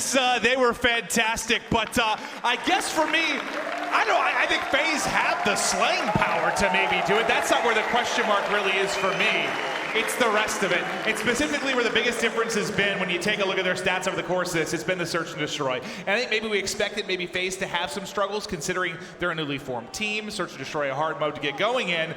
Yes, they were fantastic, but I guess for me, I think FaZe have the slaying power to maybe do it. That's not where the question mark really is for me. It's the rest of it. And specifically where the biggest difference has been when you take a look at their stats over the course of this, it's been the search and destroy. And I think maybe we expected maybe FaZe to have some struggles considering they're a newly formed team, search and destroy a hard mode to get going in.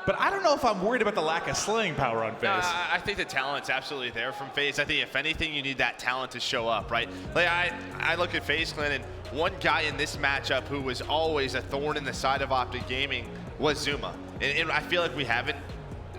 But I don't know if I'm worried about the lack of slaying power on FaZe. I think the talent's absolutely there from FaZe. I think if anything, you need that talent to show up, right? Like I look at FaZe Clan, and one guy in this matchup who was always a thorn in the side of Optic Gaming was Zuma. And I feel like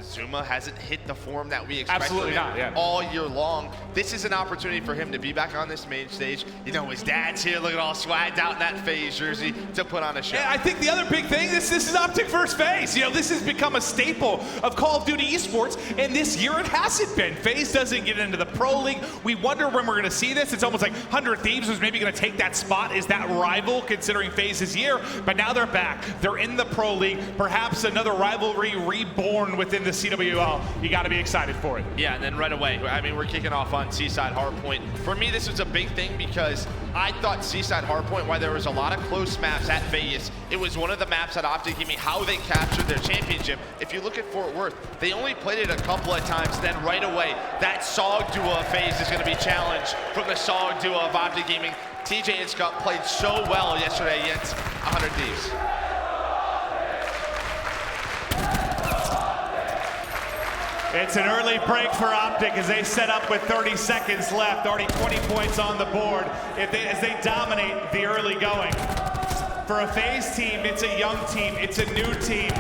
Zuma hasn't hit the form that we expect from him all year long. This is an opportunity for him to be back on this main stage. You know, his dad's here looking all swagged out in that FaZe jersey to put on a show. Yeah, I think the other big thing, this is Optic versus FaZe. You know, this has become a staple of Call of Duty esports, and this year it hasn't been. FaZe doesn't get into the Pro League. We wonder when we're gonna see this. It's almost like 100 Thieves was maybe gonna take that spot as that rival considering FaZe's year, but now they're back. They're in the Pro League, perhaps another rivalry reborn within the CWL. You got to be excited for it. Yeah, and then right away, I mean, we're kicking off on Seaside Hardpoint. For me, this was a big thing because I thought Seaside Hardpoint, while there was a lot of close maps at Vegas, it was one of the maps that Optic gave me how they captured their championship. If you look at Fort Worth, they only played it a couple of times, then right away, that SOG duo of FaZe is going to be challenged from the SOG duo of Optic Gaming. TJ and Scott played so well yesterday against 100 Thieves. It's an early break for Optic as they set up with 30 seconds left, already 20 points on the board as they dominate the early going. For a FaZe team, it's a young team, it's a new team,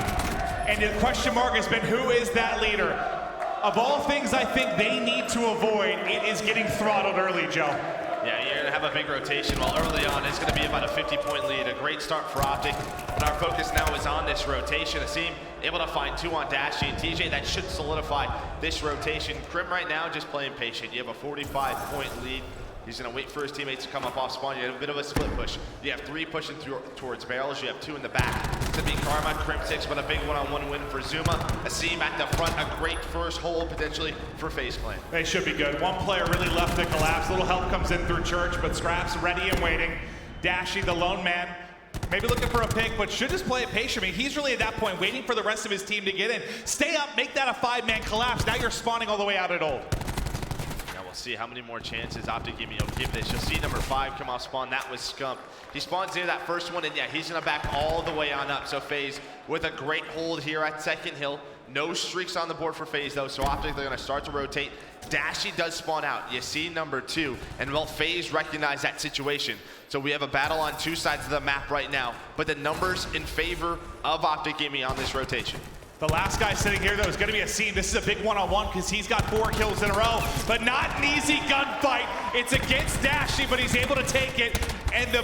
and the question mark has been who is that leader? Of all things I think they need to avoid, it is getting throttled early, Joe. Yeah, you're gonna have a big rotation while early on it's gonna be about a 50-point lead. A great start for Optic, but our focus now is on this rotation. Asim able to find 2 on Dashy and TJ. That should solidify this rotation. Crim right now just playing patient. You have a 45-point lead. He's gonna wait for his teammates to come up off spawn. You have a bit of a split push. You have 3 pushing towards barrels. You have 2 in the back. It's gonna be Karma, Crim 6, but a big one-on-one win for Zuma. Asim at the front, a great first hold potentially for FaZe Clan. They should be good. One player really left to collapse. A little help comes in through Church, but Scraps ready and waiting. Dashy, the lone man, maybe looking for a pick, but should just play it patient. I mean, he's really at that point waiting for the rest of his team to get in. Stay up, make that a 5-man collapse. Now you're spawning all the way out at old. We'll see how many more chances Optic Gaming will give this. You'll see number 5 come off spawn. That was Scump. He spawns near that first one, and yeah, he's gonna back all the way on up. So FaZe with a great hold here at second hill. No streaks on the board for FaZe though, so Optic, they're gonna start to rotate. Dashy does spawn out. You see number 2, and well, FaZe recognize that situation. So we have a battle on 2 sides of the map right now, but the numbers in favor of Optic Gaming on this rotation. The last guy sitting here, though, is going to be Asim. This is a big one-on-one because he's got 4 kills in a row, but not an easy gunfight. It's against Dashy, but he's able to take it, and the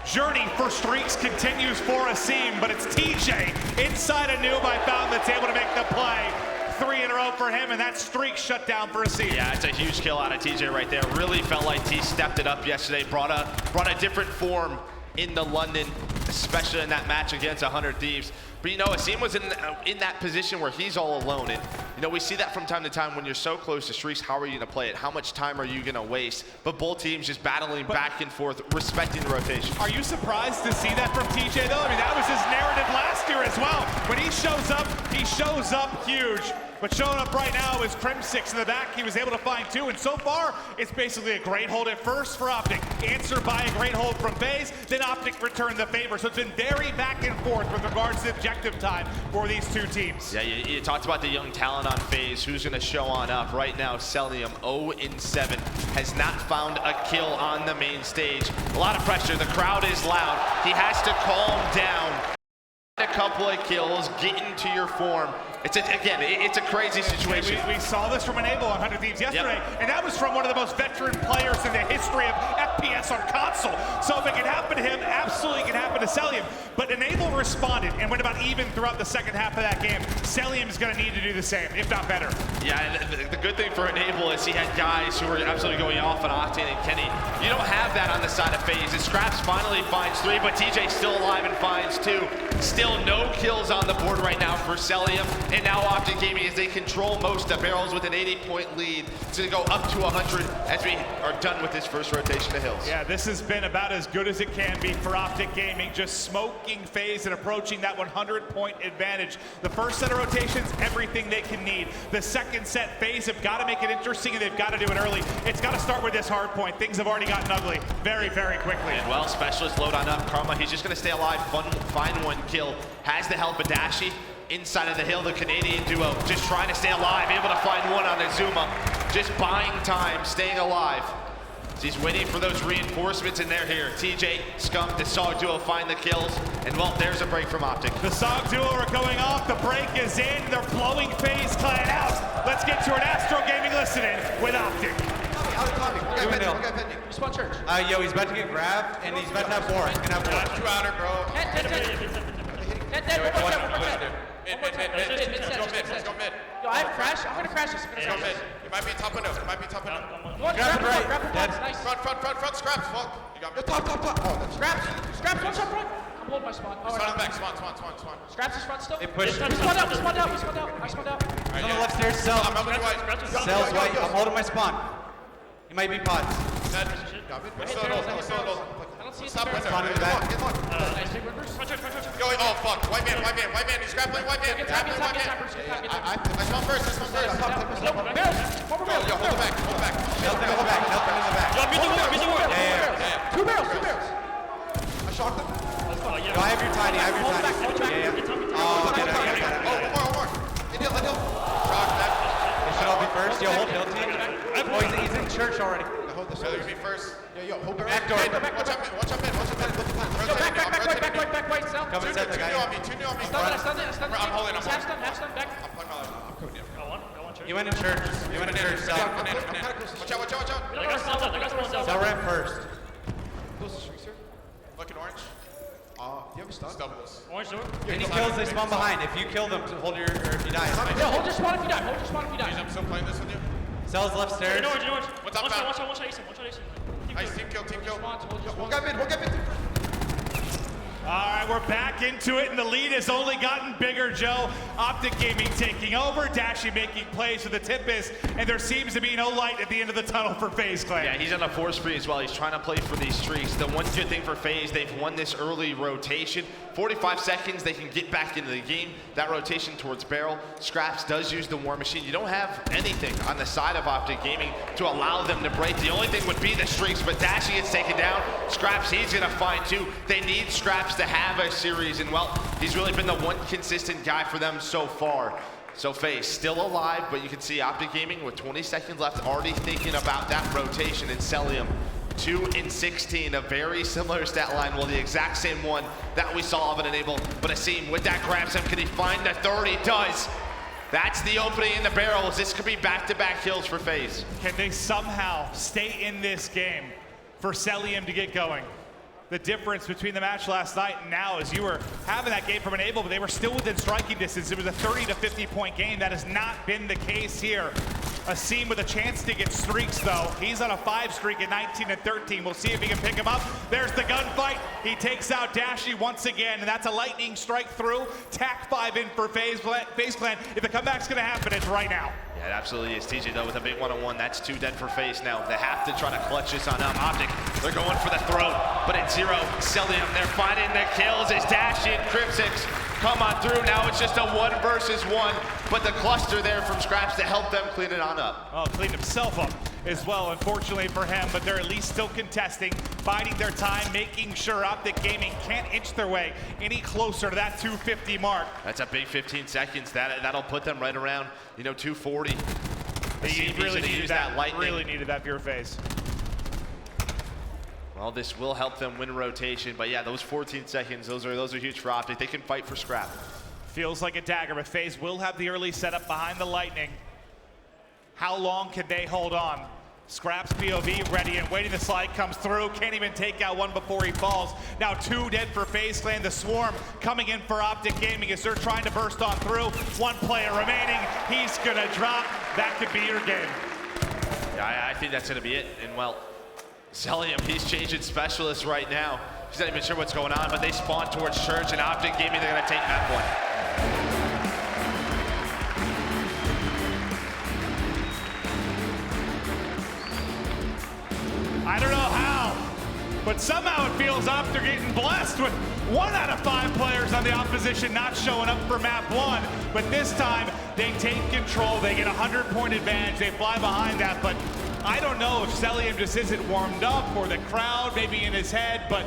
journey for streaks continues for Asim, but it's TJ inside a noob I found that's able to make the play. 3 in a row for him, and that streak shut down for Asim. Yeah, it's a huge kill out of TJ right there. Really felt like T stepped it up yesterday, brought a different form in the London, especially in that match against 100 Thieves. But you know, Asim was in that position where he's all alone. And you know, we see that from time to time when you're so close to streaks, how are you gonna play it? How much time are you gonna waste? But both teams just battling back and forth, respecting the rotation. Are you surprised to see that from TJ though? I mean, that was his narrative last year as well. When he shows up huge. But showing up right now is Crim 6 in the back. He was able to find 2, and so far, it's basically a great hold at first for Optic. Answered by a great hold from FaZe, then Optic returned the favor. So it's been very back and forth with regards to objective time for these 2 teams. Yeah, you talked about the young talent on FaZe. Who's gonna show on up? Right now, Celium, 0-7, has not found a kill on the main stage. A lot of pressure, the crowd is loud. He has to calm down. A couple of kills, get into your form. It's a crazy situation. We saw this from Enable on 100 Thieves yesterday, and that was from one of the most veteran players in the history of FPS on console. So if it can happen to him, absolutely it can happen to Celium. But Enable responded and went about even throughout the second half of that game. Celium's going to need to do the same, if not better. Yeah, and the good thing for Enable is he had guys who were absolutely going off on Octane and Kenny. You don't have that on the side of FaZe. And Scraps finally finds 3, but TJ's still alive and finds 2. Still no kills on the board right now for Celium. And now Optic Gaming, as they control most of Barrels with an 80-point lead, it's going to go up to 100 as we are done with this first rotation to Hills. Yeah, this has been about as good as it can be for Optic Gaming, just smoking FaZe and approaching that 100-point advantage. The first set of rotations, everything they can need. The second set, FaZe have got to make it interesting, and they've got to do it early. It's got to start with this hard point. Things have already gotten ugly very, very quickly. And well, Specialist load on up. Karma, he's just going to stay alive, find one kill. Has the help of Dashi. Inside of the hill, the Canadian duo just trying to stay alive, able to find one on Azuma. Just buying time, staying alive. He's waiting for those reinforcements, and they're here. TJ, Scump, the Sog duo find the kills, and well, there's a break from Optic. The Sog duo are going off, the break is in, they're blowing FaZe Clan out. Let's get to an Astro Gaming listen-in with Optic. Respawn church. Yo, he's about to get grabbed, and he's about to have four. He's gonna have four. Two outer, bro. Let's go mid. Yo, I have crash. I'm gonna crash this. Let's go mid. You might be top window. Grab Grab it right. grab it Dead. nice. Front, scraps. Fuck. You got me. Top. Oh, that's Scraps, one shot front. I'm holding my spawn. Oh, Spawn back. Spawn. Scraps is front still. They push. We spawned out. I spawned out. He's on the left stairs. Cell. I'm moving white. Cell's white. I'm holding my spawn. He might be pods. Dead. Let's still hold. I don't see it. Stop window. Spawn in the back. Nice big rippers. Yo, oh fuck. White man. He's grappling white man. Grappling white man. I spawn first. Yo, barrels. Yo, hold it back. Help him in the back. Yeah. Two barrels. I shocked him. Yo, I have your tiny. Oh, okay. One more. Inhale. Shock that. They should all be first. Yo, hold hill team. Oh, he's in church already. Hold this. They're gonna be first. Yo, hold back. Back door. Watch out mid. Back, Cell. Come and set the guy. Two new on me. Stunned it. I'm holding. Half stun, back. I'm playing my life. I'm coming in. He went in church. Cell. Watch out. Cell ran first. Close the streaks here. Looking orange. Do you have a stun? Doubles. Any kills, they spawn behind. If you kill them, hold your, or if you die. Yo, hold your spawn if you die. I'm still playing this with you. Cell's left stairs. What's up, Nice team kill. One guy mid. All right, we're back into it, and the lead has only gotten bigger, Joe. Optic Gaming taking over, Dashi making plays for the tip is, and there seems to be no light at the end of the tunnel for FaZe Clan. Yeah, he's on a 4 spree as well. He's trying to play for these streaks. The one good thing for FaZe, they've won this early rotation. 45 seconds, they can get back into the game. That rotation towards Barrel. Scraps does use the War Machine. You don't have anything on the side of Optic Gaming to allow them to break. The only thing would be the streaks, but Dashi gets taken down. Scraps, he's gonna find two. They need Scraps to have a series, and well, he's really been the one consistent guy for them so far. So FaZe still alive, but you can see Optic Gaming with 20 seconds left already thinking about that rotation in Celium. 2 in 16, a very similar stat line, well, the exact same one that we saw of an enable. But Asim, with that grabs him, can he find the third? He does. That's the opening in the barrels. This could be back-to-back kills for FaZe. Can they somehow stay in this game for Celium to get going? The difference between the match last night and now is you were having that game from Enable, but they were still within striking distance. It was a 30 to 50 point game. That has not been the case here. Asim with a chance to get streaks though. He's on a 5 streak at 19 and 13. We'll see if he can pick him up. There's the gunfight. He takes out Dashi once again, and that's a lightning strike through. Tac 5 in for FaZe Clan. If the comeback's gonna happen, it's right now. Yeah, it absolutely is. TJ though with a big one-on-one. That's 2 dead for FaZe now. They have to try to clutch this on Optic. They're going for the throat, but it's 0. Celium, they're finding the kills as Dashi and Crypsix come on through. Now it's just a 1 versus 1, but the cluster there from Scraps to help them clean it on up. Oh, cleaned himself up as well, unfortunately for him, but they're at least still contesting, biding their time, making sure Optic Gaming can't inch their way any closer to that 250 mark. That's a big 15 seconds. That'll put them right around, 240. He really needed that. lightning. Really needed that for your FaZe. Well, this will help them win rotation, but yeah, those 14 seconds, those are huge for Optic. They can fight for scrap. Feels like a dagger, but FaZe will have the early setup behind the lightning. How long can they hold on? Scraps POV ready and waiting. The slide comes through. Can't even take out one before he falls. Now 2 dead for FaZe Clan. The swarm coming in for Optic Gaming as they're trying to burst on through. 1 player remaining. He's gonna drop. That could be your game. Yeah, I think that's gonna be it. And well, Celium, he's changing specialists right now. He's not even sure what's going on, but they spawn towards Church and Optic Gaming. They're gonna take that one. but somehow it feels Optic getting blessed with 1 out of 5 players on the opposition not showing up for map 1. But this time, they take control, they get a 100-point advantage, they fly behind that, but I don't know if Celium just isn't warmed up or the crowd maybe in his head, but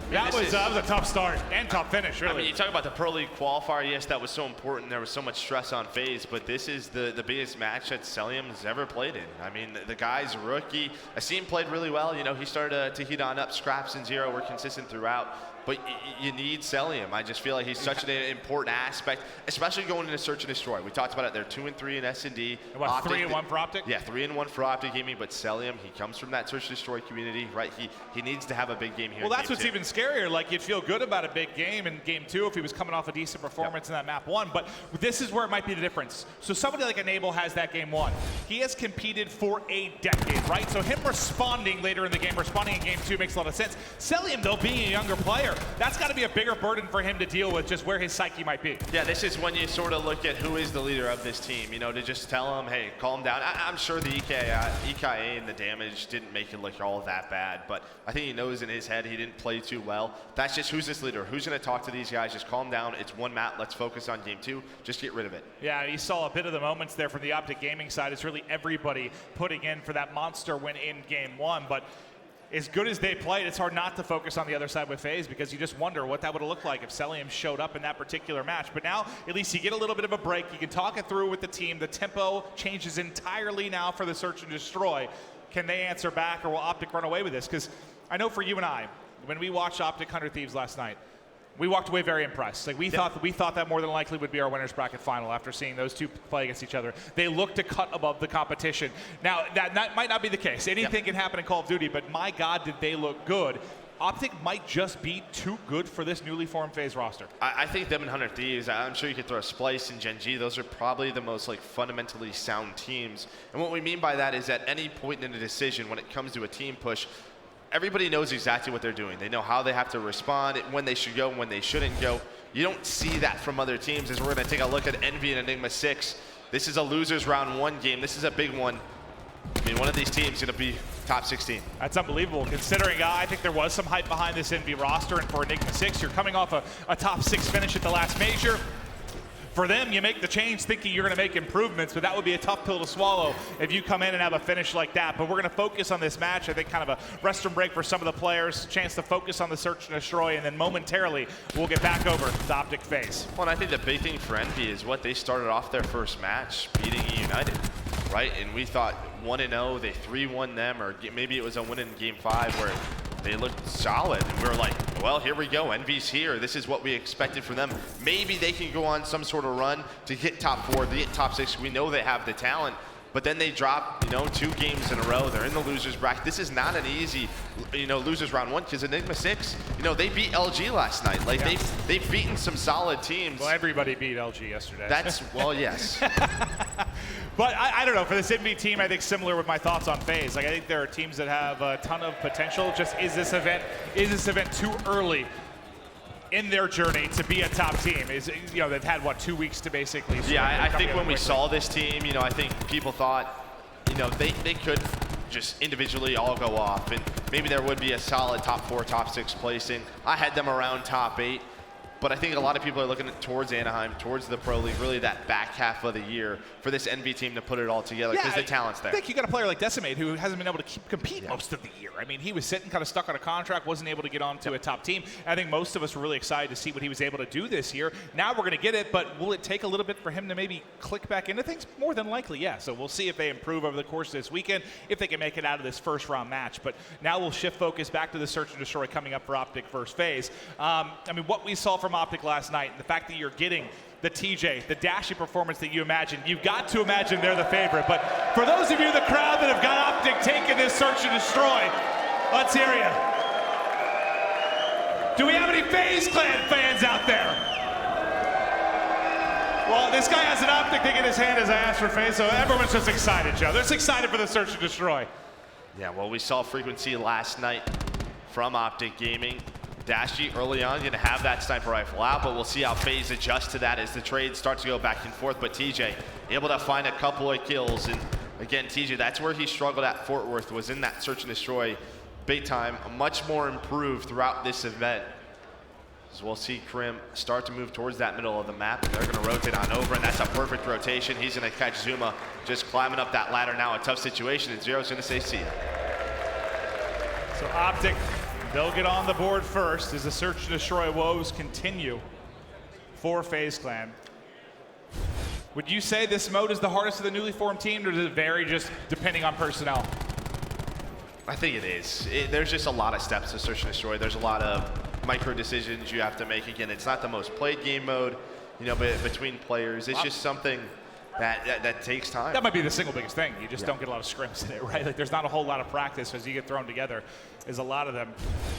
that was a tough start and tough finish, really. I mean, you talk about the Pro League qualifier. Yes, that was so important. There was so much stress on FaZe, but this is the biggest match that Celium's ever played in. I mean, the guy's a rookie. Asim played really well. You know, he started to heat on up. Scraps and Zero were consistent throughout. But you need Celium. I just feel like he's such an important aspect, especially going into Search and Destroy. We talked about it. They're 2-3 in S&D. And what, 3-1 for Optic? Yeah, 3-1 for Optic Gaming. But Celium, he comes from that Search and Destroy community, right? He needs to have a big game here. Well, that's what's even scarier. Like, you'd feel good about a big game in game 2 if he was coming off a decent performance in that map 1. But this is where it might be the difference. So somebody like Enable has that game 1. He has competed for a decade, right? So him responding later in the game, responding in game 2 makes a lot of sense. Celium, though, being a younger player, that's got to be a bigger burden for him to deal with, just where his psyche might be. Yeah, this is when you sort of look at who is the leader of this team, you know, to just tell him, hey, calm down. I'm sure the EKA and the damage didn't make it look all that bad, but I think he knows in his head he didn't play too well. That's just, who's this leader? Who's going to talk to these guys? Just calm down. It's one map. Let's focus on game 2. Just get rid of it. Yeah, you saw a bit of the moments there from the Optic Gaming side. It's really everybody putting in for that monster win in game 1, but as good as they played, it's hard not to focus on the other side with FaZe, because you just wonder what that would have looked like if Celium showed up in that particular match. But now, at least you get a little bit of a break. You can talk it through with the team. The tempo changes entirely now for the Search and Destroy. Can they answer back, or will Optic run away with this? Because I know for you and I, when we watched Optic 100 Thieves last night, we walked away very impressed. Like, we thought that more than likely would be our winners bracket final after seeing those two play against each other. They look to cut above the competition. Now, that might not be the case. Anything can happen in Call of Duty, but my God, did they look good. Optic might just be too good for this newly formed FaZe roster. I think them and 100 Thieves, I'm sure you could throw a Splice and Gen G. Those are probably the most fundamentally sound teams. And what we mean by that is at any point in a decision when it comes to a team push, everybody knows exactly what they're doing. They know how they have to respond, when they should go, and when they shouldn't go. You don't see that from other teams, as we're going to take a look at Envy and Enigma 6. This is a losers round 1 game. This is a big one. I mean, one of these teams is going to be top 16. That's unbelievable, considering I think there was some hype behind this Envy roster, and for Enigma 6, you're coming off a top 6 finish at the last major. For them, you make the change thinking you're going to make improvements, but that would be a tough pill to swallow if you come in and have a finish like that. But we're going to focus on this match. I think kind of a rest and break for some of the players, chance to focus on the Search and Destroy, and then momentarily we'll get back over to Optic FaZe. Well, and I think the big thing for Envy is what they started off their first match, beating United, right? And we thought 1-0, they 3-1 them, or maybe it was a win in game 5 where they looked solid, and we were like, well, here we go, Envy's here. This is what we expected from them. Maybe they can go on some sort of run to get top 4, to get top 6. We know they have the talent, but then they drop, 2 games in a row. They're in the losers bracket. This is not an easy, losers round 1, because Enigma 6, they beat LG last night. Like, yeah. they've beaten some solid teams. Well, everybody beat LG yesterday. Well, yes. But I don't know, for this Envy team, I think similar with my thoughts on FaZe. Like, I think there are teams that have a ton of potential. Just is this event too early in their journey to be a top team? They've had 2 weeks to basically. Yeah, I think when we saw this team, I think people thought, they could just individually all go off, and maybe there would be a solid top 4, top 6 placing. I had them around top 8. But I think a lot of people are looking towards Anaheim, towards the Pro League, really that back half of the year for this Envy team to put it all together, because the talent's there. I think you got a player like Decimate who hasn't been able to compete most of the year. I mean, he was sitting kind of stuck on a contract, wasn't able to get onto a top team. I think most of us were really excited to see what he was able to do this year. Now we're going to get it, but will it take a little bit for him to maybe click back into things? More than likely, yeah. So we'll see if they improve over the course of this weekend, if they can make it out of this first round match. But now we'll shift focus back to the Search and Destroy coming up for Optic versus FaZe. I mean, what we saw from Optic last night, the fact that you're getting the TJ, the dashy performance that you imagine, you've got to imagine they're the favorite. But for those of you in the crowd that have got Optic taking this Search and Destroy, let's hear you. Do we have any FaZe Clan fans out there? Well, this guy has an Optic thing in his hand as I asked for FaZe, so everyone's just excited, Joe. They're just excited for the Search and Destroy. Yeah, well, we saw frequency last night from Optic Gaming. Dashy early on going to have that sniper rifle out, but we'll see how FaZe adjusts to that as the trade starts to go back and forth. But TJ able to find a couple of kills, and again, TJ, that's where he struggled at Fort Worth, was in that Search and Destroy. big time, much more improved throughout this event. So we'll see Krim start to move towards that middle of the map, and they're going to rotate on over, and that's a perfect rotation. He's going to catch Zuma just climbing up that ladder now. A tough situation, and Zero's going to say see ya. So Optic, they'll get on the board first as the search and destroy woes continue for FaZe Clan. Would you say this mode is the hardest of the newly formed team, or does it vary just depending on personnel? I think it is. There's just a lot of steps to search and destroy. There's a lot of micro decisions you have to make. Again, it's not the most played game mode, you know, but between players, it's just something that takes time. That might be the single biggest thing. You just don't get a lot of scrims in it, right? Like, there's not a whole lot of practice as you get thrown together. Is a lot of them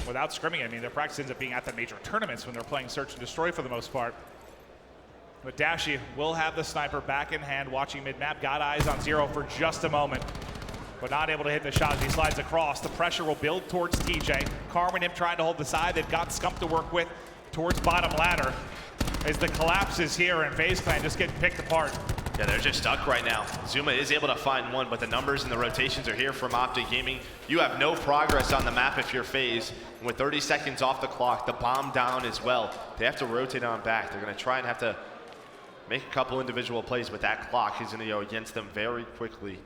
without scrimming. I mean, their practice ends up being at the major tournaments when they're playing search and destroy for the most part. But Dashi will have the sniper back in hand, watching mid-map. Got eyes on Zero for just a moment, but not able to hit the shot as he slides across. The pressure will build towards TJ. Karma and him trying to hold the side. They've got Scump to work with towards bottom ladder as the collapses here and FaZe Clan just getting picked apart. Yeah, they're just stuck right now. Zuma is able to find one, but the numbers and the rotations are here from Optic Gaming. You have no progress on the map if you're FaZe. And with 30 seconds off the clock, the bomb down as well. They have to rotate on back. They're going to try and have to make a couple individual plays, but that clock is going to go against them very quickly.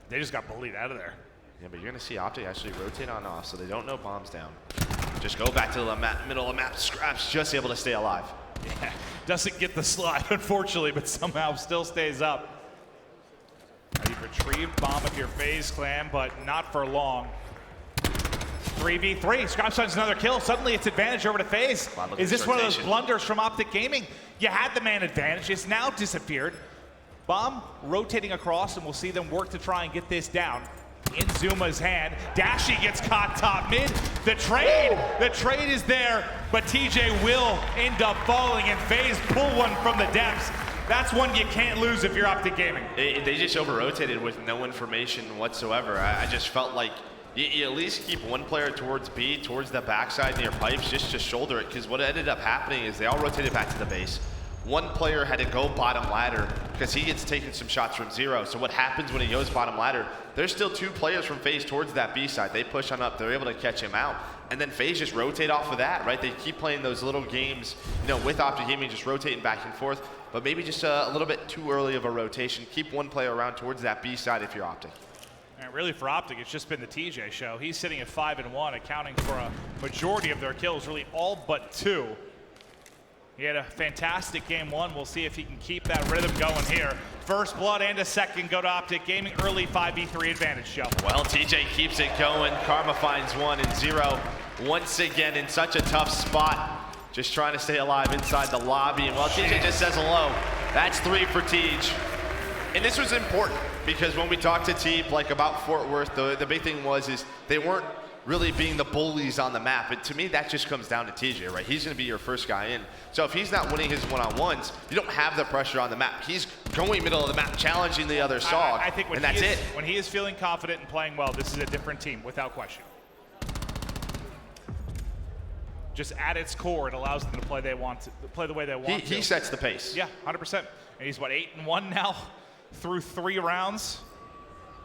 They just got bullied out of there. Yeah, but you're going to see Optic actually rotate on off, so they don't know bombs down. Just go back to the middle of the map. Scraps just able to stay alive. Yeah, doesn't get the slide, unfortunately, but somehow still stays up. You've retrieved bomb if you're FaZe Clan, but not for long. 3v3, Scraps finds another kill. Suddenly it's advantage over to FaZe. Wow, is this one of those rotation. blunders from Optic Gaming? You had the man advantage, it's now disappeared. Bomb rotating across, and we'll see them work to try and get this down. In Zuma's hand, Dashi gets caught top mid. The trade is there, but TJ will end up falling, and FaZe pull one from the depths. That's one you can't lose if you're Optic Gaming. They just over-rotated with no information whatsoever. I just felt like you at least keep one player towards B, towards the backside near pipes, just to shoulder it, because what ended up happening is they all rotated back to the base. One player had to go bottom ladder because he gets taken some shots from Zero. So what happens when he goes bottom ladder? There's still two players from FaZe towards that B side. They push on up, they're able to catch him out. And then FaZe just rotate off of that, right? They keep playing those little games, you know, with Optic Gaming, just rotating back and forth, but maybe just a little bit too early of a rotation. Keep one player around towards that B side if you're Optic. And really for Optic, it's just been the TJ show. He's sitting at 5-1, accounting for a majority of their kills, really all but 2. He had a fantastic game 1. We'll see if he can keep that rhythm going here. First blood and a second go to Optic Gaming. Early 5v3 advantage, Joe. Well, TJ keeps it going. Karma finds one, and Zero once again in such a tough spot. Just trying to stay alive inside the lobby. And well, TJ just says hello. That's 3 for Tej. And this was important because when we talked to Tej like about Fort Worth, the big thing is they weren't really being the bullies on the map. But to me, that just comes down to TJ, right? He's going to be your first guy in. So if he's not winning his one-on-ones, you don't have the pressure on the map. He's going middle of the map, challenging the other SOG, I think and that's it. When he is feeling confident and playing well, this is a different team, without question. Just at its core, it allows them to play the way they want to. He sets the pace. Yeah, 100%. And he's, what, 8-1 now through 3 rounds?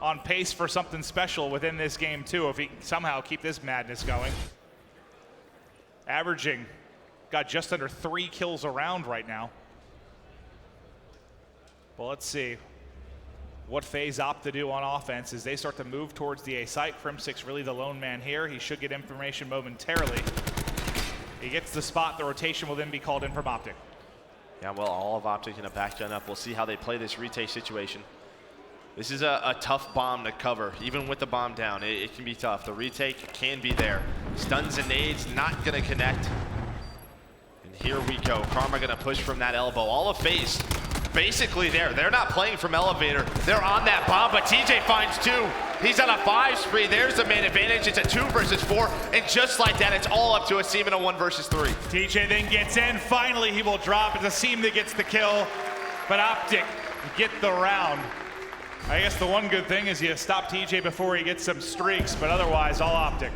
On pace for something special within this game, too, if he can somehow keep this madness going. Averaging, got just under 3 kills a round right now. Well, let's see what FaZe opt to do on offense as they start to move towards the A site. Crimsix really the lone man here. He should get information momentarily. He gets the spot. The rotation will then be called in from Optic. Yeah, well, all of Optic in a back gun up. We'll see how they play this retake situation. This is a tough bomb to cover. Even with the bomb down, it can be tough. The retake can be there. Stuns and nades not gonna connect. And here we go. Karma gonna push from that elbow. All of FaZe basically there. They're not playing from elevator. They're on that bomb, but TJ finds 2. He's on a 5 spree. There's the main advantage. It's a 2 versus 4. And just like that, it's all up to a Seam and a 1 versus 3. TJ then gets in. Finally, he will drop. It's a Seam that gets the kill, but Optic get the round. I guess the one good thing is you stop TJ before he gets some streaks, but otherwise, all Optic.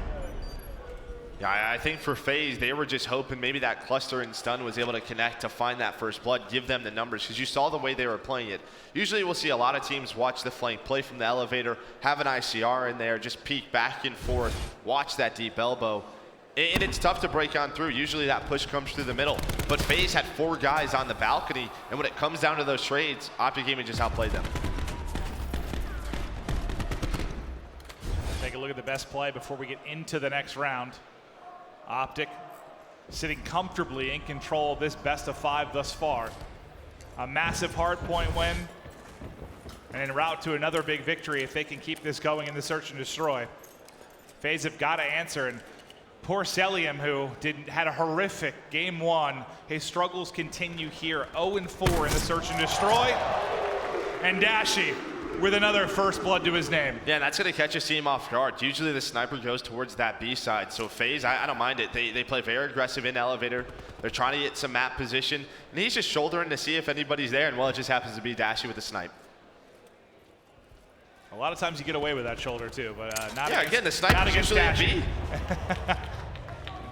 Yeah, I think for FaZe, they were just hoping maybe that cluster and stun was able to connect to find that first blood, give them the numbers, because you saw the way they were playing it. Usually we'll see a lot of teams watch the flank, play from the elevator, have an ICR in there, just peek back and forth, watch that deep elbow. And it's tough to break on through. Usually that push comes through the middle. But FaZe had 4 guys on the balcony, and when it comes down to those trades, Optic Gaming just outplayed them. Take a look at the best play before we get into the next round. Optic sitting comfortably in control of this best of 5 thus far. A massive hardpoint win, and en route to another big victory if they can keep this going in the search and destroy. FaZe have got to answer, and poor Celium, who had a horrific game 1. His struggles continue here. 0-4 in the search and destroy, and Dashy with another first blood to his name. Yeah, and that's going to catch a team off guard. Usually the sniper goes towards that B side. So FaZe, I don't mind it. They play very aggressive in elevator. They're trying to get some map position. And he's just shouldering to see if anybody's there. And well, it just happens to be Dashy with the snipe. A lot of times you get away with that shoulder too, but not yeah, against, again, the sniper's usually a B.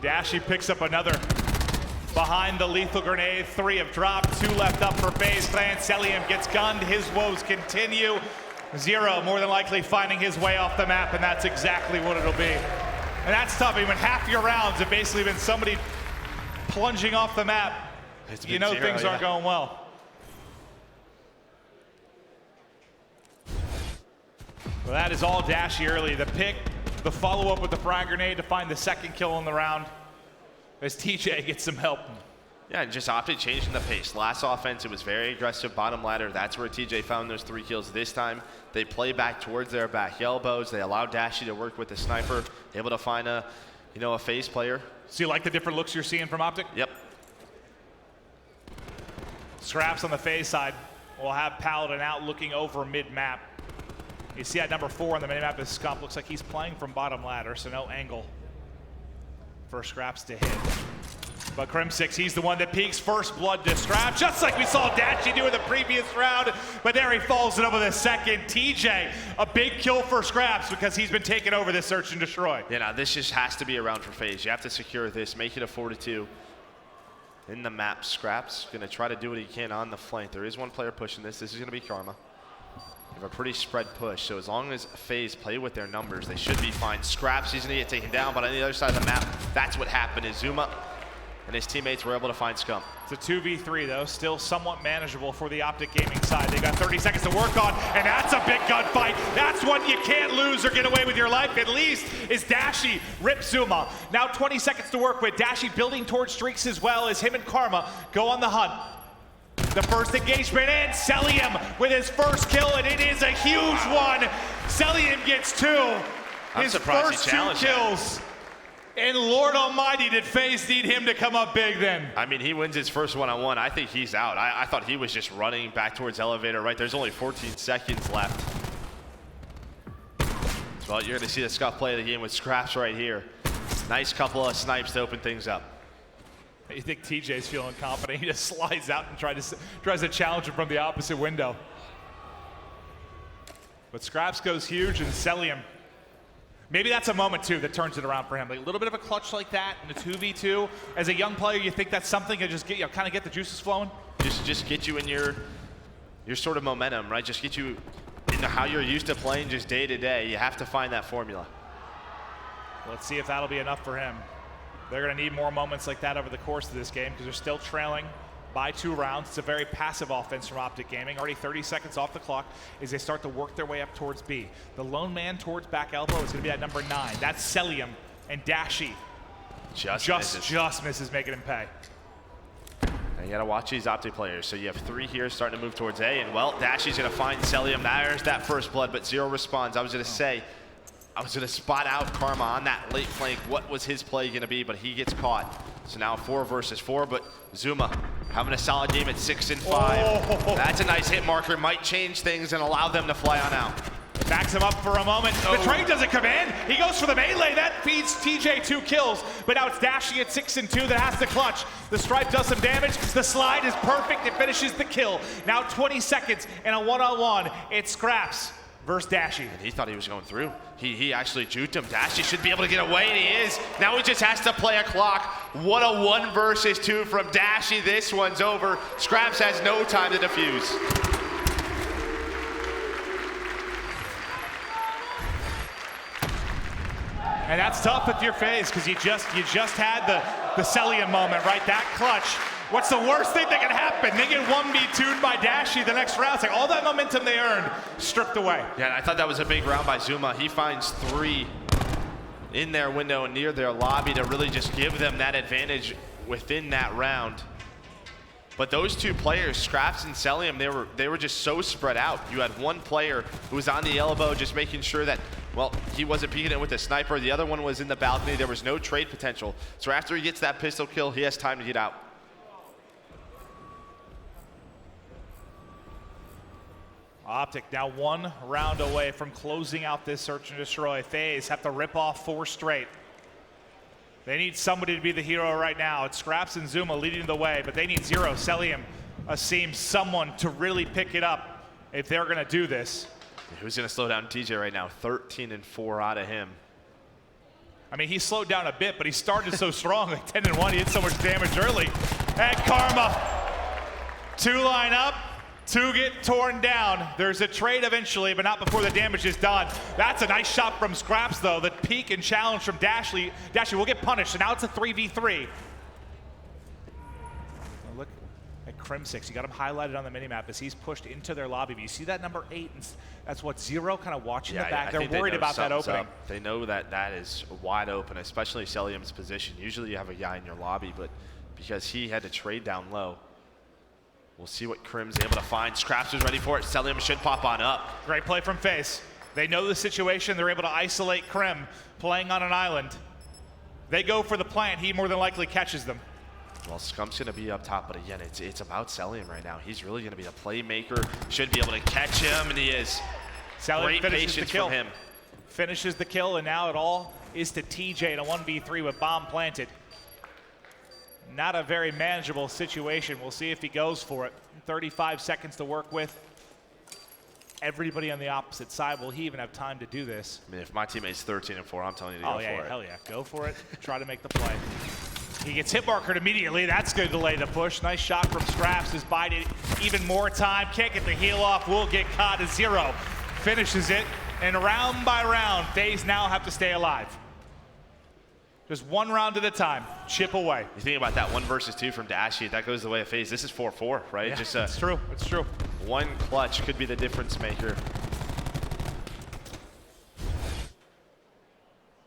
Dashy picks up another behind the lethal grenade. 3 have dropped, 2 left up for FaZe Clan. Celium gets gunned, his woes continue. 0 more than likely finding his way off the map, and that's exactly what it'll be. And that's tough. I mean, when half your rounds have basically been somebody plunging off the map, you know 0, things aren't going well. Well, that is all Dashy early. The pick, the follow-up with the frag grenade to find the second kill in the round as TJ gets some help. Yeah, and just Optic changing the pace. Last offense, it was very aggressive bottom ladder. That's where TJ found those 3 kills. This time, they play back towards their back elbows. They allow Dashy to work with the sniper, able to find a FaZe player. So you like the different looks you're seeing from Optic? Yep. Scraps on the FaZe side. We'll have Paladin out looking over mid-map. You see at number 4 on the minimap is Scump. Looks like he's playing from bottom ladder, so no angle for Scraps to hit. But Crim6, he's the one that peeks first blood to Scraps, just like we saw Dashy do in the previous round. But there he falls it over the second. TJ, a big kill for Scraps because he's been taking over this search and destroy. Yeah, now this just has to be a round for FaZe. You have to secure this, make it a 4-2. In the map, Scraps gonna try to do what he can on the flank. There is one player pushing this. This is gonna be Karma. They have a pretty spread push, so as long as FaZe play with their numbers, they should be fine. Scraps, he's gonna get taken down, but on the other side of the map, that's what happened. Is Zuma and his teammates were able to find Scump. It's a 2v3 though, still somewhat manageable for the Optic Gaming side. They got 30 seconds to work on, and that's a big gunfight. That's one you can't lose or get away with your life, at least, is Dashy rip Zuma. Now 20 seconds to work with. Dashy building towards streaks as well as him and Karma go on the hunt. The first engagement in, Celium with his first kill, and it is a huge one. Celium gets 2. His first 2 kills. And Lord Almighty, did FaZe need him to come up big then? I mean, he wins his first one-on-one. I think he's out. I thought he was just running back towards elevator, right? There's only 14 seconds left. Well, you're gonna see the Scuff play of the game with Scraps right here. Nice couple of snipes to open things up. You think TJ's feeling confident? He just slides out and tries to challenge him from the opposite window. But Scraps goes huge, and Celium, maybe that's a moment too that turns it around for him. Like a little bit of a clutch like that in a 2v2. As a young player, you think that's something to just get kind of get the juices flowing? Just get you in your sort of momentum, right? Just get you into how you're used to playing just day to day. You have to find that formula. Let's see if that'll be enough for him. They're going to need more moments like that over the course of this game because they're still trailing by 2 rounds. It's a very passive offense from Optic Gaming. Already 30 seconds off the clock as they start to work their way up towards B. The lone man towards back elbow is going to be at number 9. That's Celium, and Dashy just misses making him pay. And you got to watch these Optic players. So you have 3 here starting to move towards A, and well, Dashy's going to find Celium. There's that first blood, but 0 responds. I was going to spot out Karma on that late flank. What was his play going to be? But he gets caught. So now 4 versus 4, but Zuma having a solid game at 6 and 5. Oh. That's a nice hit marker. Might change things and allow them to fly on out. Backs him up for a moment. The trade doesn't come in. He goes for the melee. That feeds TJ 2 kills. But now it's Dashy at 6 and 2 that has to clutch. The stripe does some damage. The slide is perfect. It finishes the kill. Now 20 seconds and a 1-on-1. It Scraps versus Dashy. And he thought he was going through. He actually juked him. Dashy should be able to get away, and he is. Now he just has to play a clock. What a 1 versus 2 from Dashy. This one's over. Scraps has no time to defuse. And that's tough with your FaZe, because you just had the Celium moment, right? That clutch. What's the worst thing that can happen? They get 1v2'd by Dashy the next round. It's like all that momentum they earned stripped away. Yeah, and I thought that was a big round by Zuma. He finds 3 in their window and near their lobby to really just give them that advantage within that round. But those 2 players, Scraps and Celium, they were just so spread out. You had one player who was on the elbow just making sure that, well, he wasn't peeking it with a sniper. The other one was in the balcony. There was no trade potential. So after he gets that pistol kill, he has time to get out. Optic now 1 round away from closing out this search and destroy. FaZe have to rip off 4 straight. They need somebody to be the hero right now. It's Scraps and Zuma leading the way, but they need Zero, Celium, Asim, someone to really pick it up if they're gonna do this. Who's gonna slow down TJ right now? 13 and 4 out of him. I mean, he slowed down a bit, but he started so strong, like 10 and 1. He did so much damage early. And Karma, 2 line up. 2 get torn down. There's a trade eventually, but not before the damage is done. That's a nice shot from Scraps, though. The peek and challenge from Dashy. Dashy will get punished, so now it's a 3v3. Look at Crim6. You got him highlighted on the minimap as he's pushed into their lobby. But you see that number 8, and that's what Zero kind of watching the back. They're worried about that opening. Up. They know that that is wide open, especially Celium's position. Usually you have a guy in your lobby, but because he had to trade down low, we'll see what Crim's able to find. Scraps is ready for it. Celium should pop on up. Great play from FaZe. They know the situation. They're able to isolate Crim playing on an island. They go for the plant. He more than likely catches them. Well, Skunk's going to be up top, but again, it's about Celium right now. He's really going to be a playmaker. Should be able to catch him, and he is. Celium Great finishes the patience kill. from him. Finishes the kill, and now it all is to TJ in a 1v3 with bomb planted. Not a very manageable situation. We'll see if he goes for it. 35 seconds to work with. Everybody on the opposite side. Will he even have time to do this? I mean, if my teammate's 13 and 4, I'm telling you to go for it. Hell yeah. Go for it. Try to make the play. He gets hit markered immediately. That's going to delay the push. Nice shot from Scraps. Has bided even more time. Can't get the heel off. Will get caught as Zero. Finishes it. And round by round, FaZe now have to stay alive. Just 1 round at a time, chip away. You think about that 1 versus 2 from Dashy, that goes the way of FaZe. This is 4-4, right? Yeah, Just it's true, it's true. 1 clutch could be the difference maker.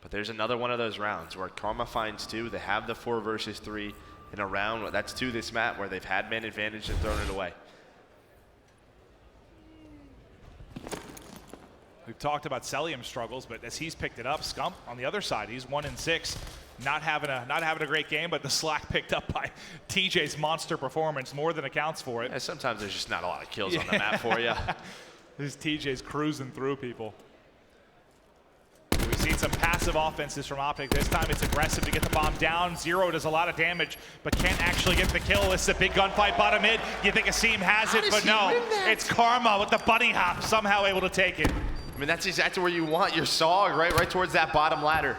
But there's another one of those rounds where Karma finds 2. They have the 4 versus 3 in a round. That's 2 this map where they've had man advantage and thrown it away. We've talked about Celium's struggles, but as he's picked it up, Scump on the other side, he's 1 and 6, not having a great game, but the slack picked up by TJ's monster performance more than accounts for it. Yeah, sometimes there's just not a lot of kills on the map for you. This TJ's cruising through people. We've seen some passive offenses from Optic. This time it's aggressive to get the bomb down. Zero does a lot of damage, but can't actually get the kill. This is a big gunfight bottom mid. You think Asim has it, but no. It's Karma with the bunny hop, somehow able to take it. I mean, that's exactly where you want your SOG, right towards that bottom ladder.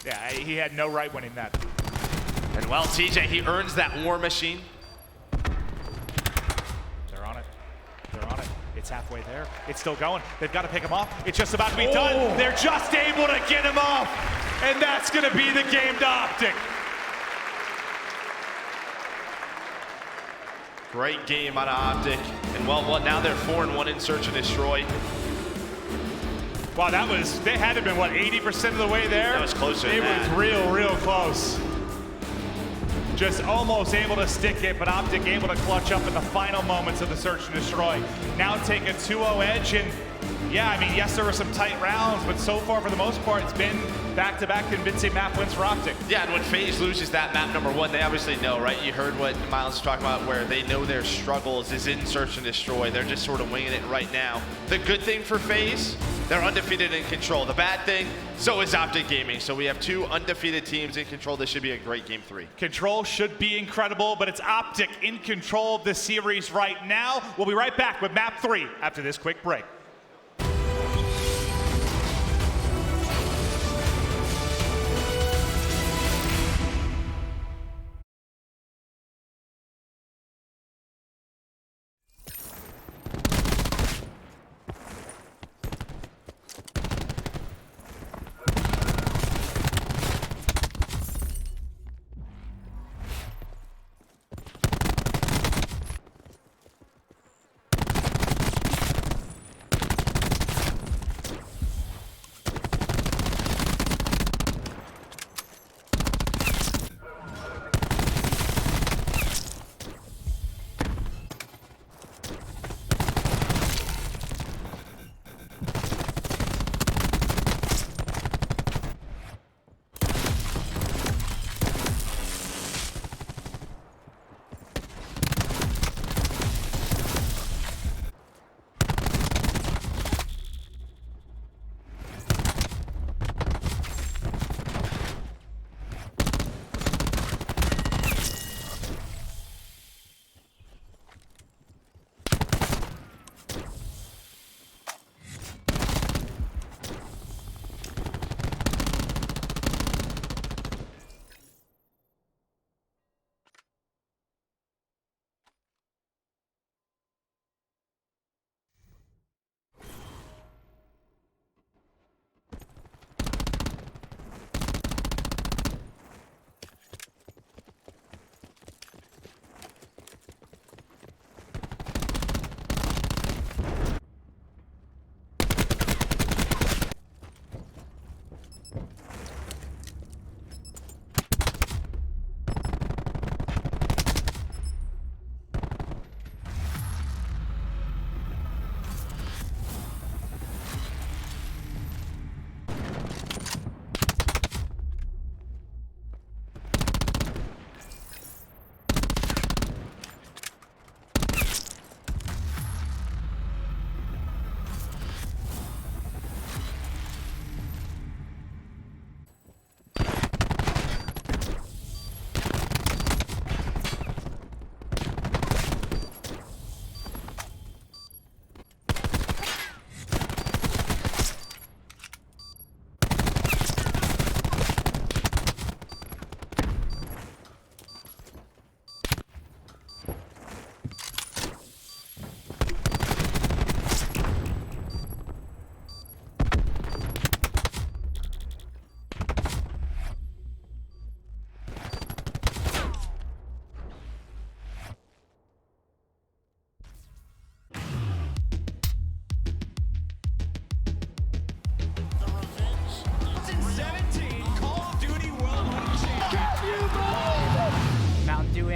Yeah, he had no right winning that. And well, TJ, he earns that war machine. They're on it. They're on it. It's halfway there. It's still going. They've got to pick him off. It's just about to be done. They're just able to get him off. And that's going to be the game to Optic. Great game out of Optic. And well, now they're 4-1 in search and destroy. Wow, they had to have been, what, 80% of the way there? That was closer than that. It was real close. Just almost able to stick it, but Optic able to clutch up in the final moments of the search and destroy. Now take a 2-0 edge, and yeah, I mean, yes, there were some tight rounds, but so far, for the most part, it's been back-to-back convincing map wins for Optic. Yeah, and when FaZe loses that map number 1, they obviously know, right? You heard what Miles was talking about, where they know their struggles is in search and destroy. They're just sort of winging it right now. The good thing for FaZe, they're undefeated in Control. The bad thing, so is Optic Gaming. So we have 2 undefeated teams in Control. This should be a great game 3. Control should be incredible, but it's Optic in control of this series right now. We'll be right back with map 3 after this quick break.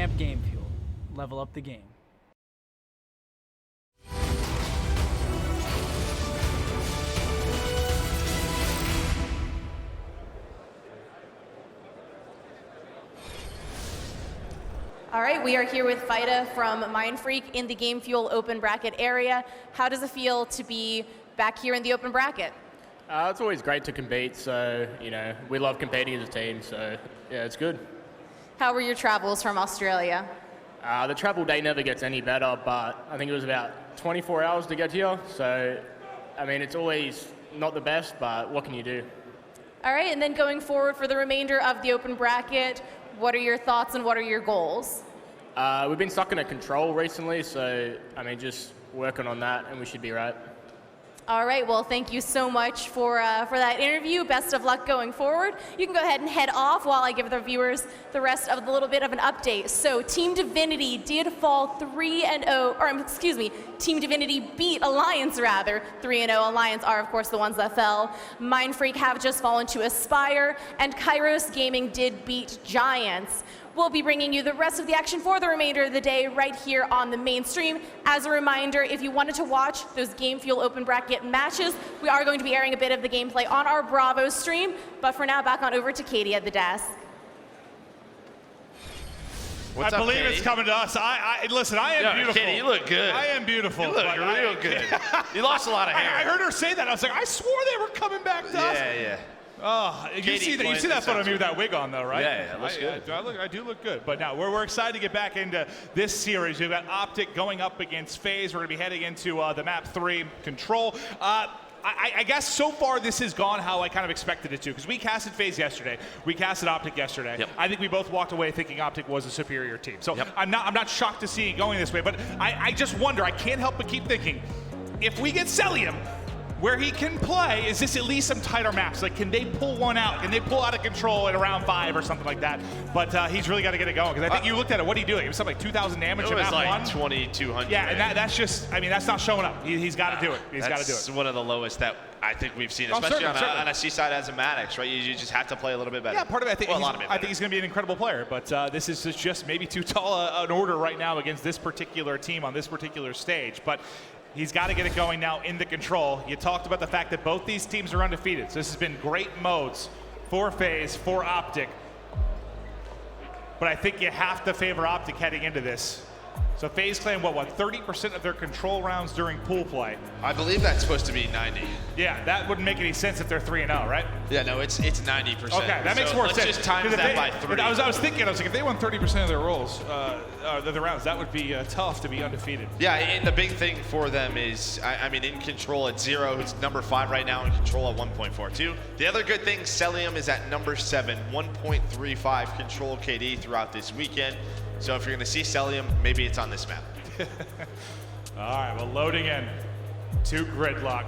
Revamped game fuel. Level up the game. All right, we are here with Fida from Mindfreak in the Game Fuel open bracket area. How does it feel to be back here in the open bracket? It's always great to compete, so, we love competing as a team, so, yeah, it's good. How were your travels from Australia? The travel day never gets any better, but I think it was about 24 hours to get here, so, it's always not the best, but what can you do? All right, and then going forward for the remainder of the open bracket, what are your thoughts and what are your goals? We've been stuck in a control recently, so, just working on that, and we should be right. All right, well, thank you so much for that interview. Best of luck going forward. You can go ahead and head off while I give the viewers the rest of the little bit of an update. So Team Divinity did fall 3-0, or excuse me, Team Divinity beat Alliance rather. 3-0. Alliance are, of course, the ones that fell. Mindfreak have just fallen to Aspire, and Kairos Gaming did beat Giants. We'll be bringing you the rest of the action for the remainder of the day right here on the main stream. As a reminder, if you wanted to watch those Game Fuel open bracket matches, we are going to be airing a bit of the gameplay on our Bravo stream. But for now, back on over to Katie at the desk. What's I up, believe Katie? it's coming to us. Listen, I am beautiful. Katie, you look good. I am beautiful. You look real good. You lost a lot of hair. I heard her say that. I was like, I swore they were coming back to us. Yeah. Oh, you see that photo of me with that wig on, though, right? Yeah, it looks good. I do look good. But now we're excited to get back into this series. We've got Optic going up against FaZe. We're going to be heading into the map 3 control. I guess so far this has gone how I kind of expected it to, because we casted FaZe yesterday. We casted Optic yesterday. Yep. I think we both walked away thinking Optic was a superior team. So yep. I'm not shocked to see it going this way, but I just wonder, I can't help but keep thinking, if we get Celium, where he can play, is this at least some tighter maps? Like, can they pull one out? Can they pull out of control at around 5 or something like that? But he's really got to get it going, because I think you looked at it. What are you doing? It was something like 2,000 damage in map 1? It was like 2,200. Yeah, and that's just, that's not showing up. He's got to do it. He's got to do it. That's one of the lowest that I think we've seen, especially on a C-side as a Maddox, right? You just have to play a little bit better. Yeah, part of it, I think he's going to be an incredible player, but this is just maybe too tall an order right now against this particular team on this particular stage. But he's got to get it going now in the control. You talked about the fact that both these teams are undefeated. So this has been great modes for FaZe, for Optic. But I think you have to favor Optic heading into this. So FaZe claim, what, 30% of their control rounds during pool play? I believe that's supposed to be 90. Yeah, that wouldn't make any sense if they're 3-0, right? Yeah, no, it's 90%. Okay, that makes more sense. Let's just times that by 3. I was thinking, if they won 30% of their rolls, the rounds, that would be tough to be undefeated. Yeah, and the big thing for them is, in control at 0, who's number 5 right now, in control at 1.42. The other good thing, Celium is at number 7, 1.35 control KD throughout this weekend. So if you're going to see Celium, maybe it's on this map. All right, well, loading in to Gridlock.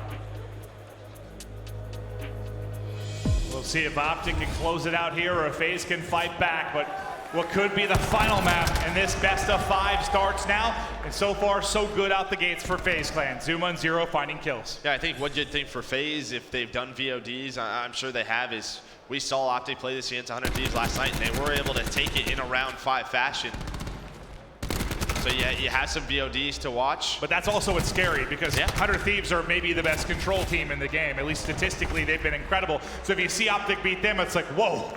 We'll see if Optic can close it out here or if FaZe can fight back, but what could be the final map in this best of 5 starts now, and so far so good out the gates for FaZe Clan. Zuma and Zero finding kills. Yeah, I think what you'd think for FaZe, if they've done VODs, I'm sure they have, is we saw Optic play this against 100 Thieves last night, and they were able to take it in a round 5 fashion. So yeah, you have some VODs to watch. But that's also what's scary, because 100 Thieves are maybe the best control team in the game. At least statistically, they've been incredible. So if you see Optic beat them, it's like, whoa,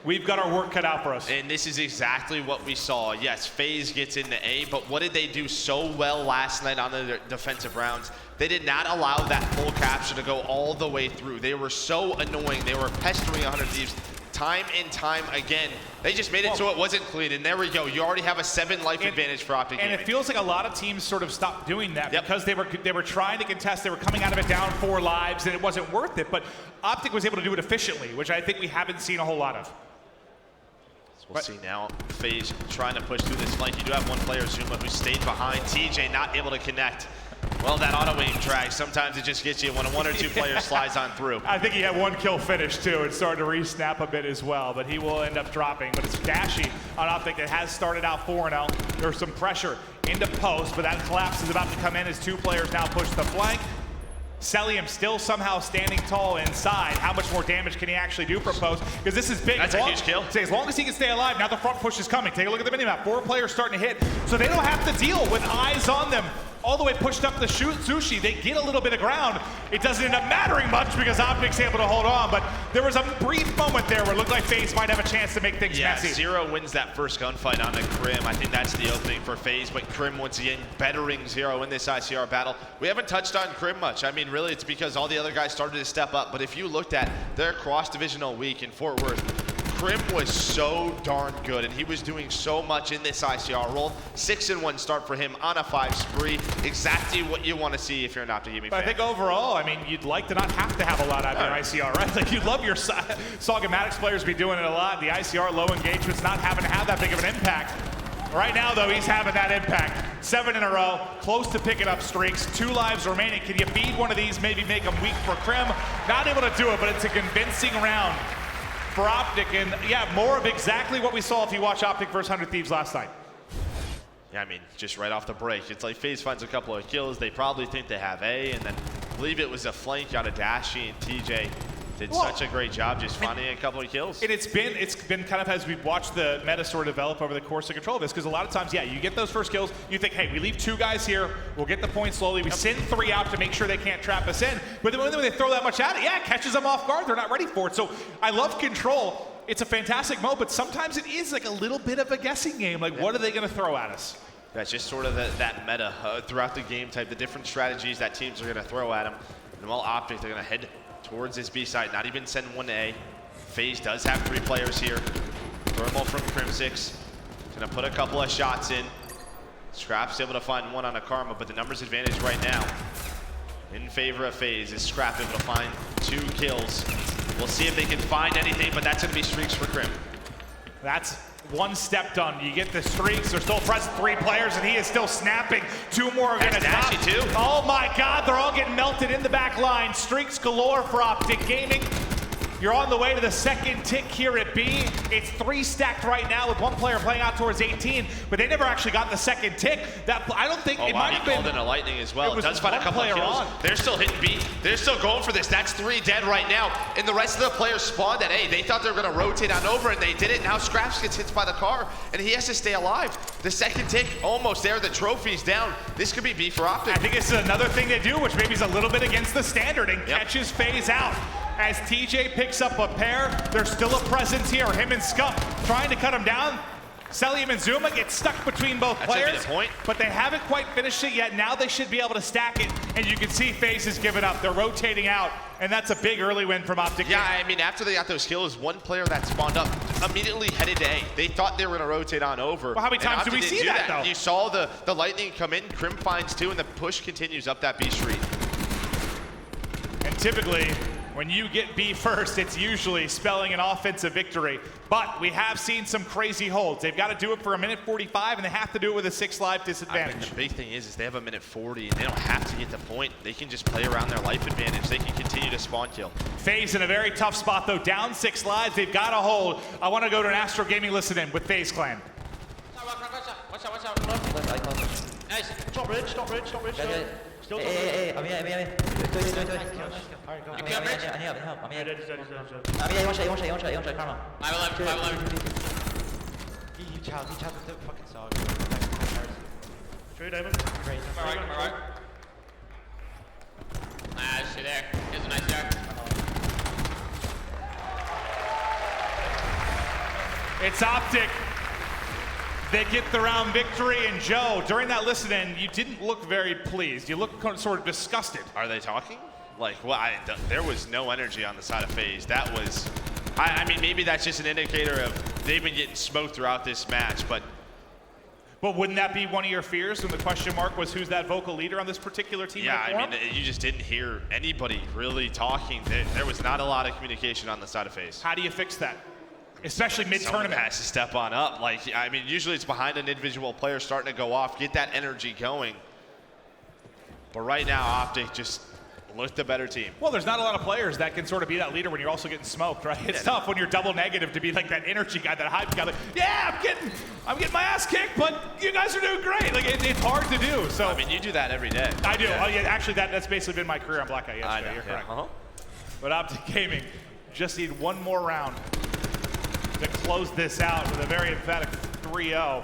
we've got our work cut out for us. And this is exactly what we saw. Yes, FaZe gets into A, but what did they do so well last night on the defensive rounds? They did not allow that full capture to go all the way through. They were so annoying. They were pestering 100 Thieves time and time again. They just made it so it wasn't clean, and there we go. You already have a 7 life advantage for Optic And Gaming. it feels like a lot of teams sort of stopped doing that because they were trying to contest. They were coming out of it down 4 lives, and it wasn't worth it. But Optic was able to do it efficiently, which I think we haven't seen a whole lot of. We'll see now. FaZe trying to push through this flank. You do have one player, Zuma, who stayed behind. TJ not able to connect. Well, that auto-aim drag, sometimes it just gets you when 1 or 2 players slides on through. I think he had 1 kill finish, too. It started to re-snap a bit as well, but he will end up dropping. But it's Dashy on Optic that has started out 4-0. There's some pressure into post, but that collapse is about to come in as 2 players now push the flank. Celium still somehow standing tall inside. How much more damage can he actually do for Post? Because this is big. That's a huge kill. As long as he can stay alive, now the front push is coming. Take a look at the minimap. 4 players starting to hit. So they don't have to deal with eyes on them. All the way pushed up the Sushi. They get a little bit of ground. It doesn't end up mattering much because Optic's able to hold on. But there was a brief moment there where it looked like FaZe might have a chance to make things messy. Zero wins that first gunfight on the Krim. I think that's the opening for FaZe, but Krim once again bettering Zero in this ICR battle. We haven't touched on Krim much. I mean, really, it's because all the other guys started to step up. But if you looked at their cross-divisional week in Fort Worth, Krim was so darn good, and he was doing so much in this ICR role. 6-1 start for him on a 5 spree. Exactly what you want to see if you're an Optic Gaming fan. I think overall, I mean, you'd like to not have to have a lot out of your ICR, right? Like, you'd love your Sagamatics players be doing it a lot. The ICR low engagements not having to have that big of an impact. Right now, though, he's having that impact. 7 in a row, close to picking up streaks. 2 lives remaining. Can you feed one of these, maybe make them weak for Krim? Not able to do it, but it's a convincing round for Optic, and yeah, more of exactly what we saw if you watch Optic versus 100 Thieves last night. Yeah, I mean, just right off the break, it's like FaZe finds a couple of kills. They probably think they have A, and then I believe it was a flank out of Dashy, and TJ did such a great job just finding a couple of kills. And it's been kind of as we've watched the meta sort of develop over the course of control of this, because a lot of times, yeah, you get those first kills, you think, hey, we leave 2 guys here, we'll get the points slowly, we send 3 out to make sure they can't trap us in, but then when they throw that much at it, yeah, it catches them off guard, they're not ready for it. So I love control. It's a fantastic mode, but sometimes it is like a little bit of a guessing game, like what are they gonna throw at us? That's just sort of that meta throughout the game type, the different strategies that teams are gonna throw at them. And while Optic, they're gonna head towards this B side, not even send 1 to A. FaZe does have 3 players here. Thermal from Crim6, gonna put a couple of shots in. Scrap's able to find 1 on a Karma, but the numbers advantage right now in favor of FaZe is Scrap able to find 2 kills. We'll see if they can find anything, but that's gonna be streaks for Krim. That's 1 step done. You get the streaks, they're still present 3 players, and he is still snapping. 2 more are gonna top. Dashy too. Oh my God, they're all getting melted in the back line. Streaks galore for Optic Gaming. You're on the way to the 2nd tick here at B. It's 3 stacked right now with 1 player playing out towards 18, but they never actually got the 2nd tick. That I don't think it might have been. Called in a lightning as well. It It does find a couple of kills. on. They're still hitting B. They're still going for this. That's 3 dead right now. And the rest of the players spawned at A. They thought they were going to rotate on over, and they did it. Now Scraps gets hit by the car, and he has to stay alive. The 2nd tick almost there. The trophy's down. This could be B for Optic. I think it's another thing they do, which maybe is a little bit against the standard, and catches FaZe out. As TJ picks up a pair, there's still a presence here. Him and Scump trying to cut him down. Celium and Zuma get stuck between both players, but they haven't quite finished it yet. Now they should be able to stack it, and you can see FaZe is giving up. They're rotating out, and that's a big early win from Optic. Yeah, I mean, after they got those kills, 1 player that spawned up immediately headed to A. They thought they were going to rotate on over. Well, how many times do we see that, though? You saw the lightning come in, Krim finds 2, and the push continues up that B street. And typically, when you get B first, it's usually spelling an offensive victory. But we have seen some crazy holds. They've got to do it for 1:45, and they have to do it with a 6 life disadvantage. I think the big thing is they have 1:40, and they don't have to get the point. They can just play around their life advantage. They can continue to spawn kill. FaZe in a very tough spot, though. Down 6 lives. They've got to hold. I want to go to an Astro Gaming listen-in with FaZe Clan. Watch out. Nice. Stop bridge. Still Hey, I'm here. Do it. You can't bridge? I need help. I'm here. I'm here. One shot, Karma. 511. He child with the fucking song. True, David. Great. Alright. Nice, you're there. Here's a nice shot. It's Optic. They get the round victory, and Joe, during that listen-in, you didn't look very pleased. You looked sort of disgusted. Are they talking? Like, well, there was no energy on the side of FaZe. That was, I mean, maybe that's just an indicator of they've been getting smoked throughout this match, but wouldn't that be one of your fears when the question mark was who's that vocal leader on this particular team? yeah, I mean, you just didn't hear anybody really talking. There was not a lot of communication on the side of FaZe. How do you fix that? Especially mid-tournament. Someone has to step on up. Like, I mean, usually it's behind an individual player starting to go off, get that energy going. But right now, Optic just looked the better team. Well, there's not a lot of players that can sort of be that leader when you're also getting smoked, right? It's tough when you're double negative to be like that energy guy, that hype guy. Like, yeah, I'm getting my ass kicked, but you guys are doing great. Like, it's hard to do. So I mean, you do that every day. I do. Yeah. Oh, yeah, actually, that's basically been my career on Blackout yesterday. I know, You're yeah. correct. But Optic Gaming just need one more round to close this out with a very emphatic 3-0.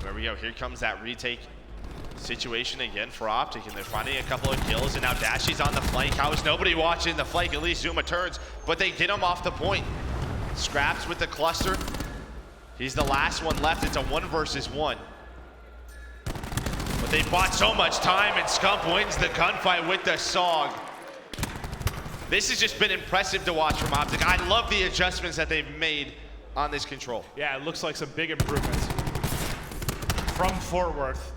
There we go. Here comes that retake situation again for Optic, and they're finding a couple of kills, and now Dashy's on the flank. How is nobody watching the flank? At least Zuma turns, but they get him off the point. Scraps with the cluster. He's the last one left. It's a 1 versus 1. But they bought so much time, and Scump wins the gunfight with the SOG. This has just been impressive to watch from Optic. I love the adjustments that they've made on this control. Yeah, it looks like some big improvements from Fort Worth.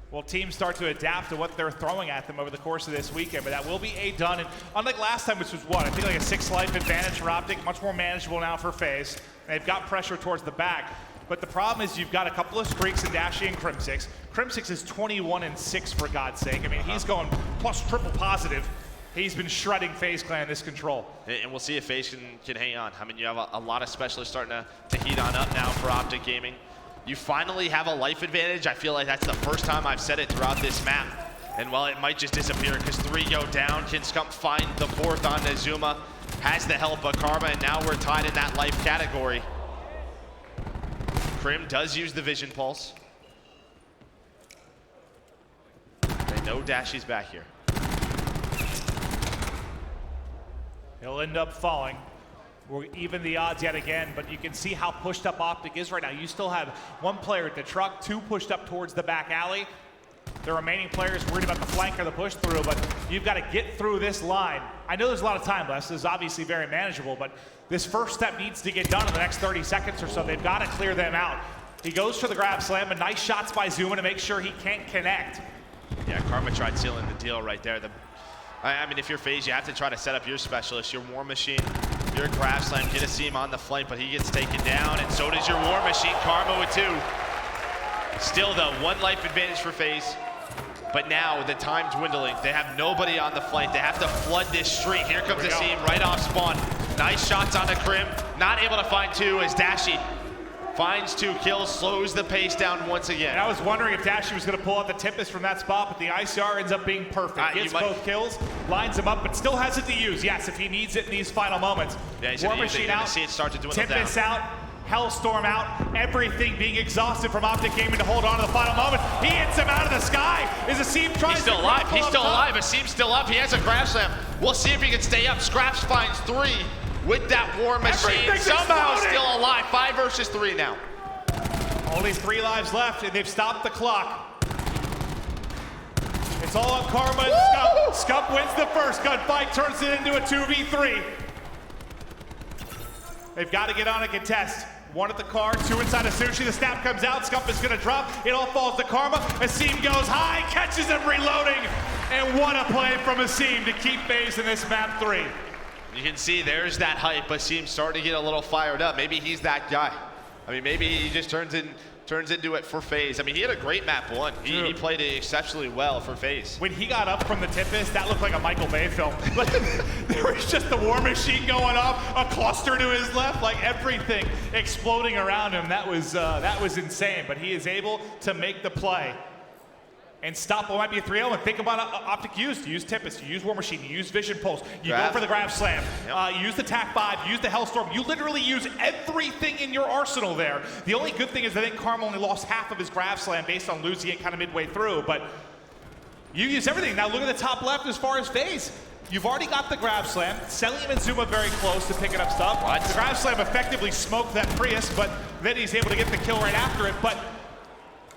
Well, teams start to adapt to what they're throwing at them over the course of this weekend, but that will be done. And unlike last time, which was what? I think like a 6-life advantage for Optic, much more manageable now for FaZe. They've got pressure towards the back. But the problem is you've got a couple of streaks in Dashy and Crimsix. Crimsix is 21-6 for God's sake. I mean, he's going plus triple positive. He's been shredding FaZe Clan this control. And we'll see if FaZe can hang on. I mean, you have a lot of specialists starting to heat on up now for Optic Gaming. You finally have a life advantage. I feel like that's the first time I've said it throughout this map. And while it might just disappear because 3 go down, can Scump find the 4th on Nezuma? Has the help of Karma, and now we're tied in that life category. Crim does use the Vision Pulse. They know Dashy's back here. He'll end up falling. We're even the odds yet again, but you can see how pushed up Optic is right now. You still have 1 player at the truck, 2 pushed up towards the back alley. The remaining players worried about the flank or the push through, but you've got to get through this line. I know there's a lot of time left. This is obviously very manageable, but this first step needs to get done in the next 30 seconds or so. They've got to clear them out. He goes for the grab slam, and nice shots by Zuma to make sure he can't connect. Yeah, Karma tried sealing the deal right there. I mean, if you're FaZe, you have to try to set up your specialist, your War Machine, your grab slam, get a seam on the flank, but he gets taken down, and so does your War Machine. Karma with 2. Still, though, 1 life advantage for FaZe. But now, the time dwindling. They have nobody on the flank. They have to flood this streak. Here comes the seam right off spawn. Nice shots on the Crim. Not able to find 2 as Dashy finds 2 kills, slows the pace down once again. And I was wondering if Dashy was going to pull out the Tempest from that spot, but the ICR ends up being perfect. Gets both kills, lines him up, but still has it to use. Yes, if he needs it in these final moments. Yeah, he's War Machine out, see it start to dwindle Tempest down. out, Hellstorm out, everything being exhausted from Optic Gaming to hold on to the final moment. He hits him out of the sky. Is Asim trying to... He's still alive. He's still alive. Asim's still up. He has a grab slam. We'll see if he can stay up. Scraps finds 3 with that War Machine. Somehow still alive. 5 versus 3 now. Only 3 lives left, and they've stopped the clock. It's all on Karma and Scump. Scump wins the first gunfight, turns it into a 2v3. They've got to get on a contest. 1 at the car, 2 inside of Sushi. The snap comes out, Scump is gonna drop. It all falls to Karma. Asim goes high, catches him reloading. And what a play from Asim to keep FaZe in this map 3. You can see there's that hype. Asim's starting to get a little fired up. Maybe he's that guy. I mean, maybe he just turns into it for FaZe. I mean, he had a great map 1. He played it exceptionally well for FaZe. When he got up from the Tempest, that looked like a Michael Bay film. Like, there was just the War Machine going off, a cluster to his left, like everything exploding around him. That was insane, but he is able to make the play and stop what might be a 3-0. And think about Optic use Tempest, you use War Machine, you use Vision Pulse, you go for the grab slam, you use the TAC 5, you use the Hellstorm. You literally use everything in your arsenal there. The only good thing is I think Karma only lost half of his grab slam based on losing it kind of midway through, but you use everything. Now look at the top left as far as FaZe. You've already got the grab slam. Selim and Zuma very close to picking up stuff. The grab slam effectively smoked that Prius, but then he's able to get the kill right after it. But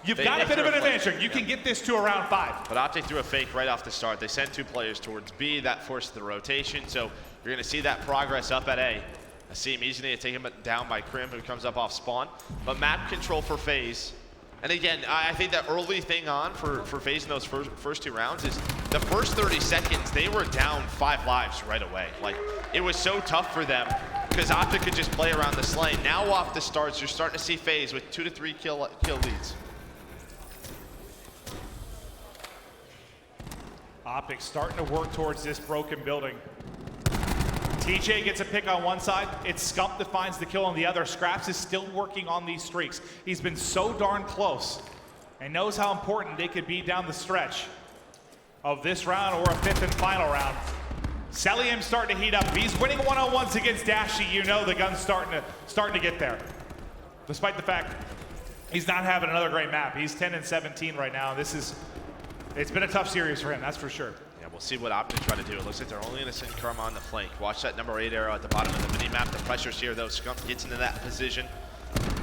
you've got a bit of an advantage. You can get this to around 5. But Optic threw a fake right off the start. They sent 2 players towards B. That forced the rotation. So you're going to see that progress up at A. Asim easy to take him down by Crim, who comes up off spawn. But map control for FaZe. And again, I think the early thing on for FaZe in those first 2 rounds is the first 30 seconds, they were down 5 lives right away. Like, it was so tough for them because Optic could just play around this lane. Now off the starts, you're starting to see FaZe with 2 to 3 kill leads. Optic starting to work towards this broken building. TJ gets a pick on one side. It's Scump that finds the kill on the other. Scraps is still working on these streaks. He's been so darn close and knows how important they could be down the stretch of this round or a fifth and final round. Celium's starting to heat up. He's winning one-on-ones against Dashy. You know the gun's starting to get there. Despite the fact he's not having another great map. He's 10 and 17 right now. It's been a tough series for him, that's for sure. Yeah, we'll see what Optic try to do. It looks like they're only going to send Karma on the flank. Watch that number 8 arrow at the bottom of the mini-map. The pressure's here, though. Scump gets into that position.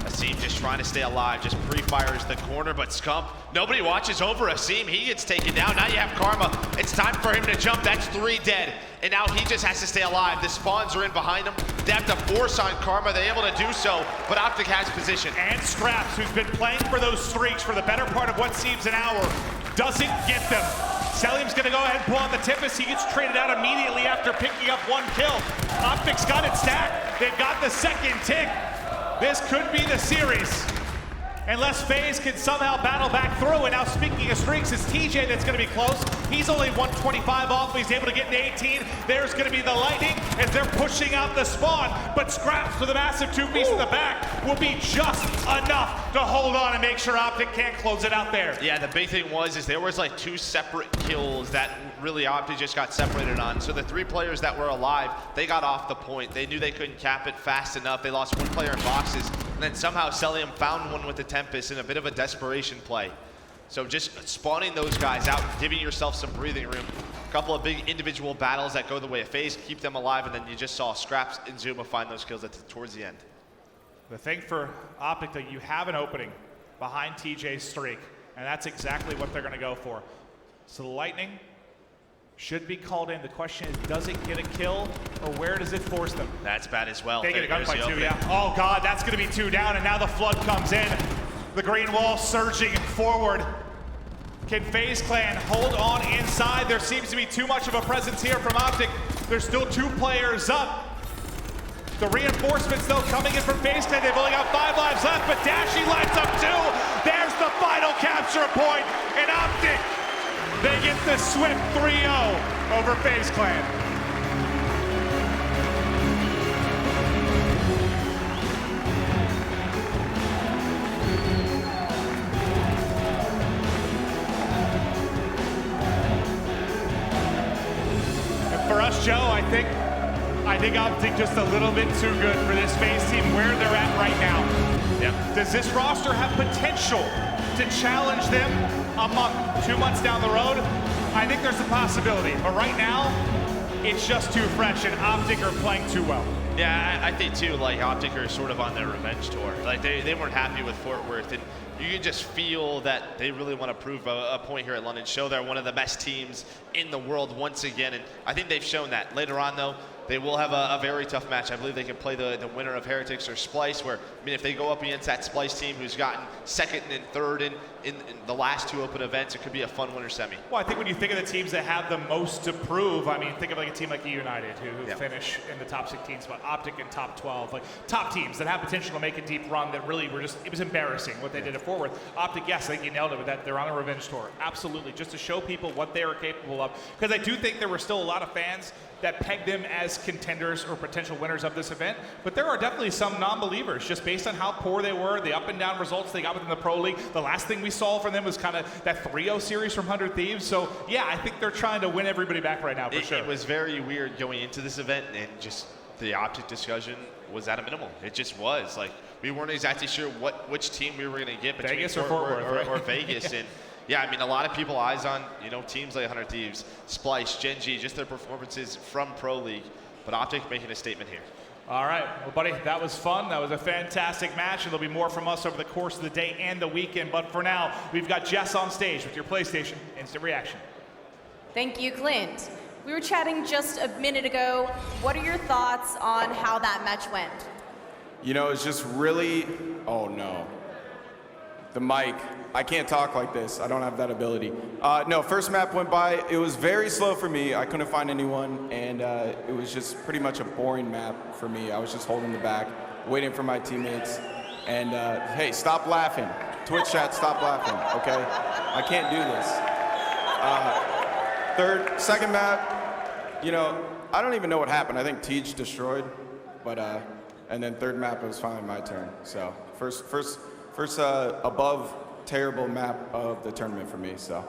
Asim just trying to stay alive, just pre-fires the corner, but Scump, nobody watches over Asim. He gets taken down. Now you have Karma. It's time for him to jump. That's 3 dead. And now he just has to stay alive. The spawns are in behind him. They have to force on Karma. They're able to do so, but Optic has position. And Scraps, who's been playing for those streaks for the better part of what seems an hour, doesn't get them. Celium's gonna go ahead and pull on the Tempest. He gets traded out immediately after picking up 1 kill. Optic's got it stacked. They've got the second tick. This could be the series, unless FaZe can somehow battle back through. And now speaking of streaks, it's TJ that's gonna be close. He's only 125 off, but he's able to get into 18. There's gonna be the lightning as they're pushing out the spawn, but Scraps with a massive 2-piece in the back will be just enough to hold on and make sure Optic can't close it out there. Yeah, the big thing is there was like 2 separate kills that really Optic just got separated on. So the 3 players that were alive, they got off the point. They knew they couldn't cap it fast enough. They lost 1 player in boxes, and then somehow Celium found one with the Tempest in a bit of a desperation play. So just spawning those guys out, giving yourself some breathing room. A couple of big individual battles that go the way of FaZe, keep them alive, and then you just saw Scraps and Zuma find those kills towards the end. The thing for Optic, that you have an opening behind TJ's streak, and that's exactly what they're gonna go for. So the lightning should be called in. The question is, does it get a kill, or where does it force them? That's bad as well. They get a gunfight too, yeah. Oh God, that's gonna be 2 down, and now the flood comes in. The green wall surging forward. Can FaZe Clan hold on inside? There seems to be too much of a presence here from Optic. There's still 2 players up. The reinforcements, though, coming in from FaZe Clan. They've only got 5 lives left, but Dashy lights up 2. There's the final capture point, and Optic, they get the swift 3-0 over FaZe Clan. For us, Joe, I think Optic just a little bit too good for this FaZe team where they're at right now. Yep. Does this roster have potential to challenge them a month, 2 months down the road? I think there's a possibility, but right now, it's just too fresh, and Optic are playing too well. Yeah, I think too, like Optic are sort of on their revenge tour. Like they weren't happy with Fort Worth, and you can just feel that they really want to prove a point here at London, show they're one of the best teams in the world once again, and I think they've shown that. Later on, though, they will have a very tough match. I believe they can play the winner of Heretics or Splice, where, I mean, if they go up against that Splice team who's gotten 2nd and 3rd in the last 2 open events, it could be a fun winner semi. Well, I think when you think of the teams that have the most to prove, I mean, think of like a team like United, who finish in the top 16 spot, Optic in top 12, like top teams that have potential to make a deep run that really were just, it was embarrassing what they did at Fort Worth. Optic, yes, I think you nailed it with that. They're on a revenge tour. Absolutely, just to show people what they are capable of. Because I do think there were still a lot of fans that pegged them as contenders or potential winners of this event, but there are definitely some non-believers just based on how poor they were, the up and down results they got within the Pro League. The last thing we saw from them was kind of that 3-0 series from 100 Thieves. So yeah, I think they're trying to win everybody back right now for sure. It was very weird going into this event, and just the Optic discussion was at a minimal. It just was like we weren't exactly sure which team we were going to get between Vegas or Fort Worth, or Vegas. And yeah, I mean, a lot of people eyes on, teams like 100 Thieves, Splice, Gen G, just their performances from Pro League. But Optic making a statement here. All right, well, buddy, that was fun. That was a fantastic match, and there'll be more from us over the course of the day and the weekend. But for now, we've got Jess on stage with your PlayStation Instant Reaction. Thank you, Clint. We were chatting just a minute ago. What are your thoughts on how that match went? It's just really, oh no. The mic. I can't talk like this. I don't have that ability. No, first map went by. It was very slow for me. I couldn't find anyone, and it was just pretty much a boring map for me. I was just holding the back, waiting for my teammates. And hey, stop laughing. Twitch chat, stop laughing, okay? I can't do this. Second map, you know, I don't even know what happened. I think Teej destroyed, but and then third map, it was finally my turn. So first above terrible map of the tournament for me. So.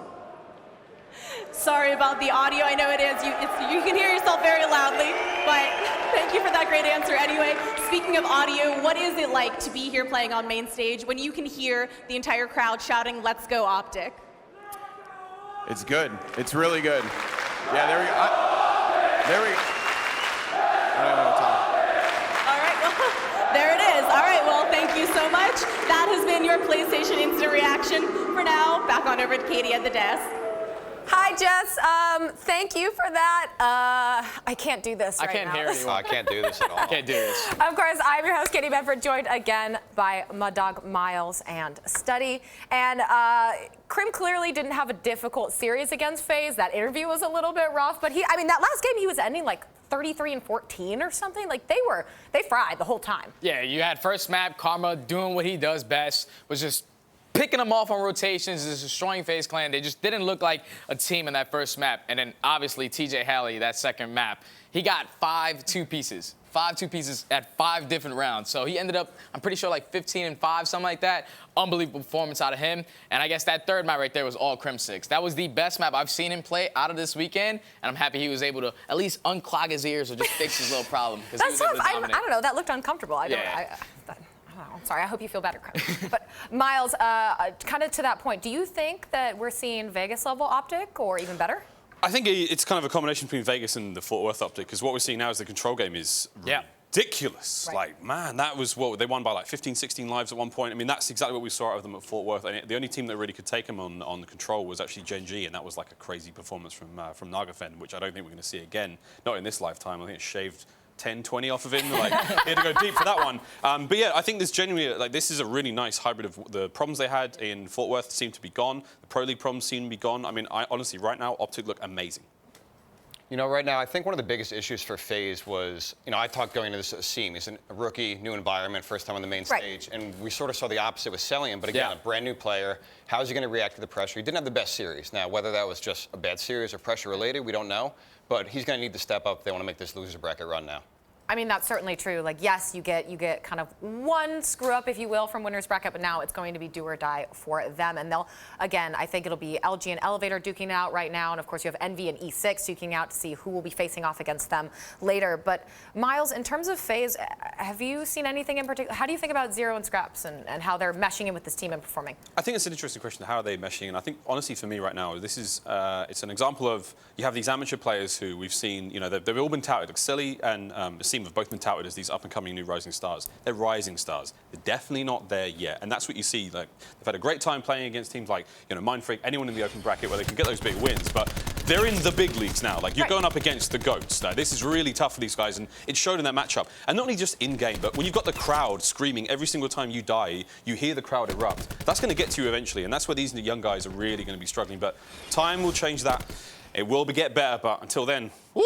Sorry about the audio. I know it is. You can hear yourself very loudly, but thank you for that great answer anyway. Speaking of audio, what is it like to be here playing on main stage when you can hear the entire crowd shouting, "Let's go Optic"? It's good. It's really good. Yeah, there we go. I don't know what time. All right, well, there it is. All right, well, thank you so much. That has been your PlayStation Instant Reaction. For now, back on over to Katie at the desk. Hi, Jess. Thank you for that. I can't do this right now. I can't hear you. I can't do this at all. I can't do this. Of course, I'm your host, Katie Bedford, joined again by Mud Dog, Miles, and Study. And Krim clearly didn't have a difficult series against FaZe. That interview was a little bit rough, but I mean, that last game he was ending like 33-14 or something. Like they fried the whole time. Yeah, you had first map, Karma doing what he does best, was just picking them off on rotations, just destroying FaZe Clan. They just didn't look like a team in that first map. And then obviously TJ Halley, that second map, he got 5 2-pieces. 5 2-pieces at 5 different rounds. So he ended up, I'm pretty sure, like 15-5, something like that. Unbelievable performance out of him. And I guess that third map right there was all Crim 6. That was the best map I've seen him play out of this weekend. And I'm happy he was able to at least unclog his ears or just fix his little problem. That's tough. I don't know. That looked uncomfortable. I don't know. Sorry, I hope you feel better, Krim. But Miles, kind of to that point, do you think that we're seeing Vegas level Optic or even better? I think it's kind of a combination between Vegas and the Fort Worth Optic, because what we're seeing now is the control game is ridiculous. Right. Like, man, that was what they won by, like 15, 16 lives at one point. I mean, that's exactly what we saw out of them at Fort Worth. And the only team that really could take them on the control was actually Gen G, and that was like a crazy performance from Nagafen, which I don't think we're going to see again. Not in this lifetime. I think it shaved 10, 20 off of him. Like, he had to go deep for that one. But yeah, I think there's genuinely, like, this is a really nice hybrid of the problems they had in Fort Worth seem to be gone. The Pro League problems seem to be gone. I mean, honestly, right now, Optic look amazing. You know, right now, I think one of the biggest issues for FaZe was, you know, I talked going into this Seam. He's a rookie, new environment, first time on the main stage. And we sort of saw the opposite with Cellium. But again, a brand new player. How is he going to react to the pressure? He didn't have the best series. Now, whether that was just a bad series or pressure related, we don't know. But he's going to need to step up if they want to make this loser bracket run now. I mean, that's certainly true. Like, yes, you get kind of one screw up, if you will, from winner's bracket, but now it's going to be do or die for them. And they'll, again, I think it'll be LG and Elevator duking out right now. And of course, you have Envy and E6 duking out to see who will be facing off against them later. But Miles, in terms of FaZe, have you seen anything in particular? How do you think about Zero and Scraps and how they're meshing in with this team and performing? I think it's an interesting question. How are they meshing? And I think, honestly, for me right now, this is it's an example of you have these amateur players who we've seen, you know, they've all been touted. Like Silly and Asim have both been touted as these up-and-coming new rising stars. They're rising stars. They're definitely not there yet. And that's what you see. Like, they've had a great time playing against teams like, you know, Mindfreak, anyone in the open bracket where they can get those big wins. But they're in the big leagues now. Like, you're going up against the GOATs. Now, this is really tough for these guys, and it showed in that matchup. And not only just in-game, but when you've got the crowd screaming every single time you die, you hear the crowd erupt. That's going to get to you eventually, and that's where these young guys are really going to be struggling. But time will change that. It will get better, but until then, woo,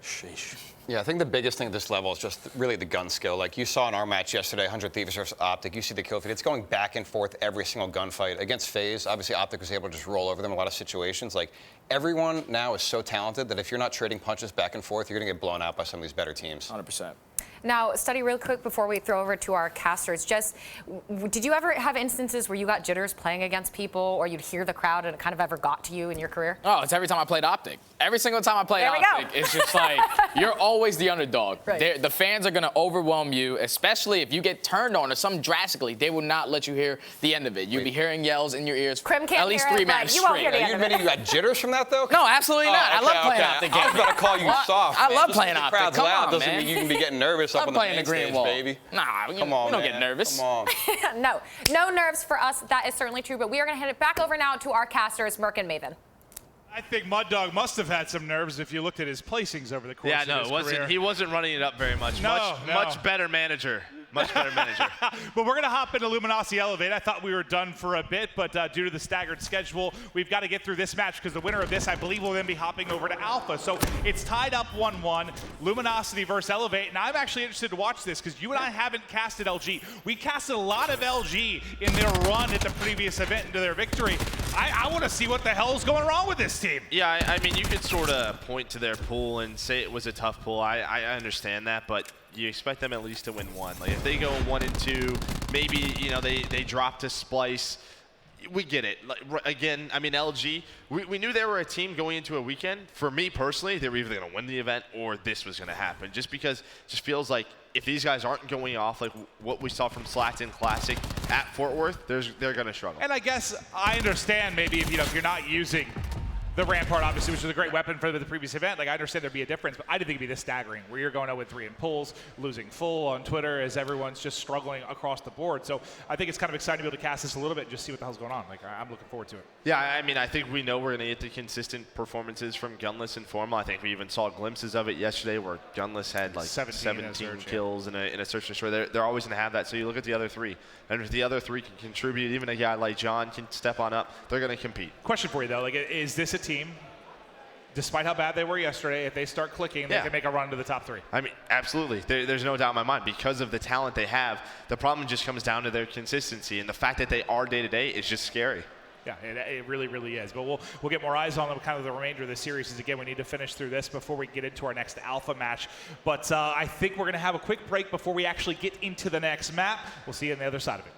sheesh. Yeah, I think the biggest thing at this level is just really the gun skill. Like you saw in our match yesterday, 100 Thieves versus Optic, you see the kill feed. It's going back and forth every single gunfight. Against FaZe, obviously Optic was able to just roll over them in a lot of situations. Like, everyone now is so talented that if you're not trading punches back and forth, you're going to get blown out by some of these better teams. 100%. Now, Study, real quick before we throw over to our casters, just did you ever have instances where you got jitters playing against people, or you'd hear the crowd and it kind of ever got to you in your career? Oh, it's every time I played Optic. Every single time I played Optic, it's just like, you're always the underdog. Right. The fans are going to overwhelm you, especially if you get turned on or something drastically. They will not let you hear the end of it. You'll be hearing yells in your ears Krim can't at least hear 3 it, matches you won't straight. hear the Are you admitting you got jitters from that, though? No, absolutely not. I love playing Optic games. I was about to call you soft. I man. love Just playing because the Optic. crowd's Come loud on, doesn't man. mean you can be getting nervous up I'm on the playing main the green stage, wall. baby. Nah, Come on, we don't man. get nervous. Come on. No nerves for us. That is certainly true. But we are going to hand it back over now to our casters, Merc and Maven. I think Mud Dog must have had some nerves if you looked at his placings over the course of his career. He wasn't running it up very much. Much better manager. Much better manager. But we're going to hop into Luminosity Elevate. I thought we were done for a bit, but due to the staggered schedule, we've got to get through this match because the winner of this, I believe, will then be hopping over to Alpha. So it's tied up 1-1, Luminosity versus Elevate, and I'm actually interested to watch this because you and I haven't casted LG. We casted a lot of LG in their run at the previous event into their victory. I want to see what the hell's going wrong with this team. Yeah, I mean, you could sort of point to their pool and say it was a tough pool. I understand that, but you expect them at least to win one. Like, if they go 1-2, maybe, you know, they drop to Splice. We get it. Like, again, I mean, LG, we knew they were a team going into a weekend. For me personally, they were either going to win the event or this was going to happen. Just because it just feels like if these guys aren't going off like what we saw from Slackton Classic at Fort Worth, they're going to struggle. And I guess I understand maybe if you're not using the Rampart, obviously, which was a great weapon for the previous event. Like, I understand there'd be a difference, but I didn't think it'd be this staggering, where you're going 0-3 in pulls, losing full on Twitter as everyone's just struggling across the board. So I think it's kind of exciting to be able to cast this a little bit and just see what the hell's going on. Like, I'm looking forward to it. Yeah, I mean, I think we know we're going to get the consistent performances from Gunless and Formal. I think we even saw glimpses of it yesterday where Gunless had like 17 kills in a search and destroy. They're always going to have that. So you look at the other three, and if the other three can contribute, even a guy like John can step on up, they're going to compete. Question for you, though. Like, is this a team, despite how bad they were yesterday, if they start clicking, they can make a run to the top 3? I mean, absolutely. There's no doubt in my mind. Because of the talent they have, the problem just comes down to their consistency. And the fact that they are day-to-day is just scary. Yeah, it really, really is. But we'll get more eyes on them kind of the remainder of the series. As again, we need to finish through this before we get into our next alpha match. But I think we're going to have a quick break before we actually get into the next map. We'll see you on the other side of it.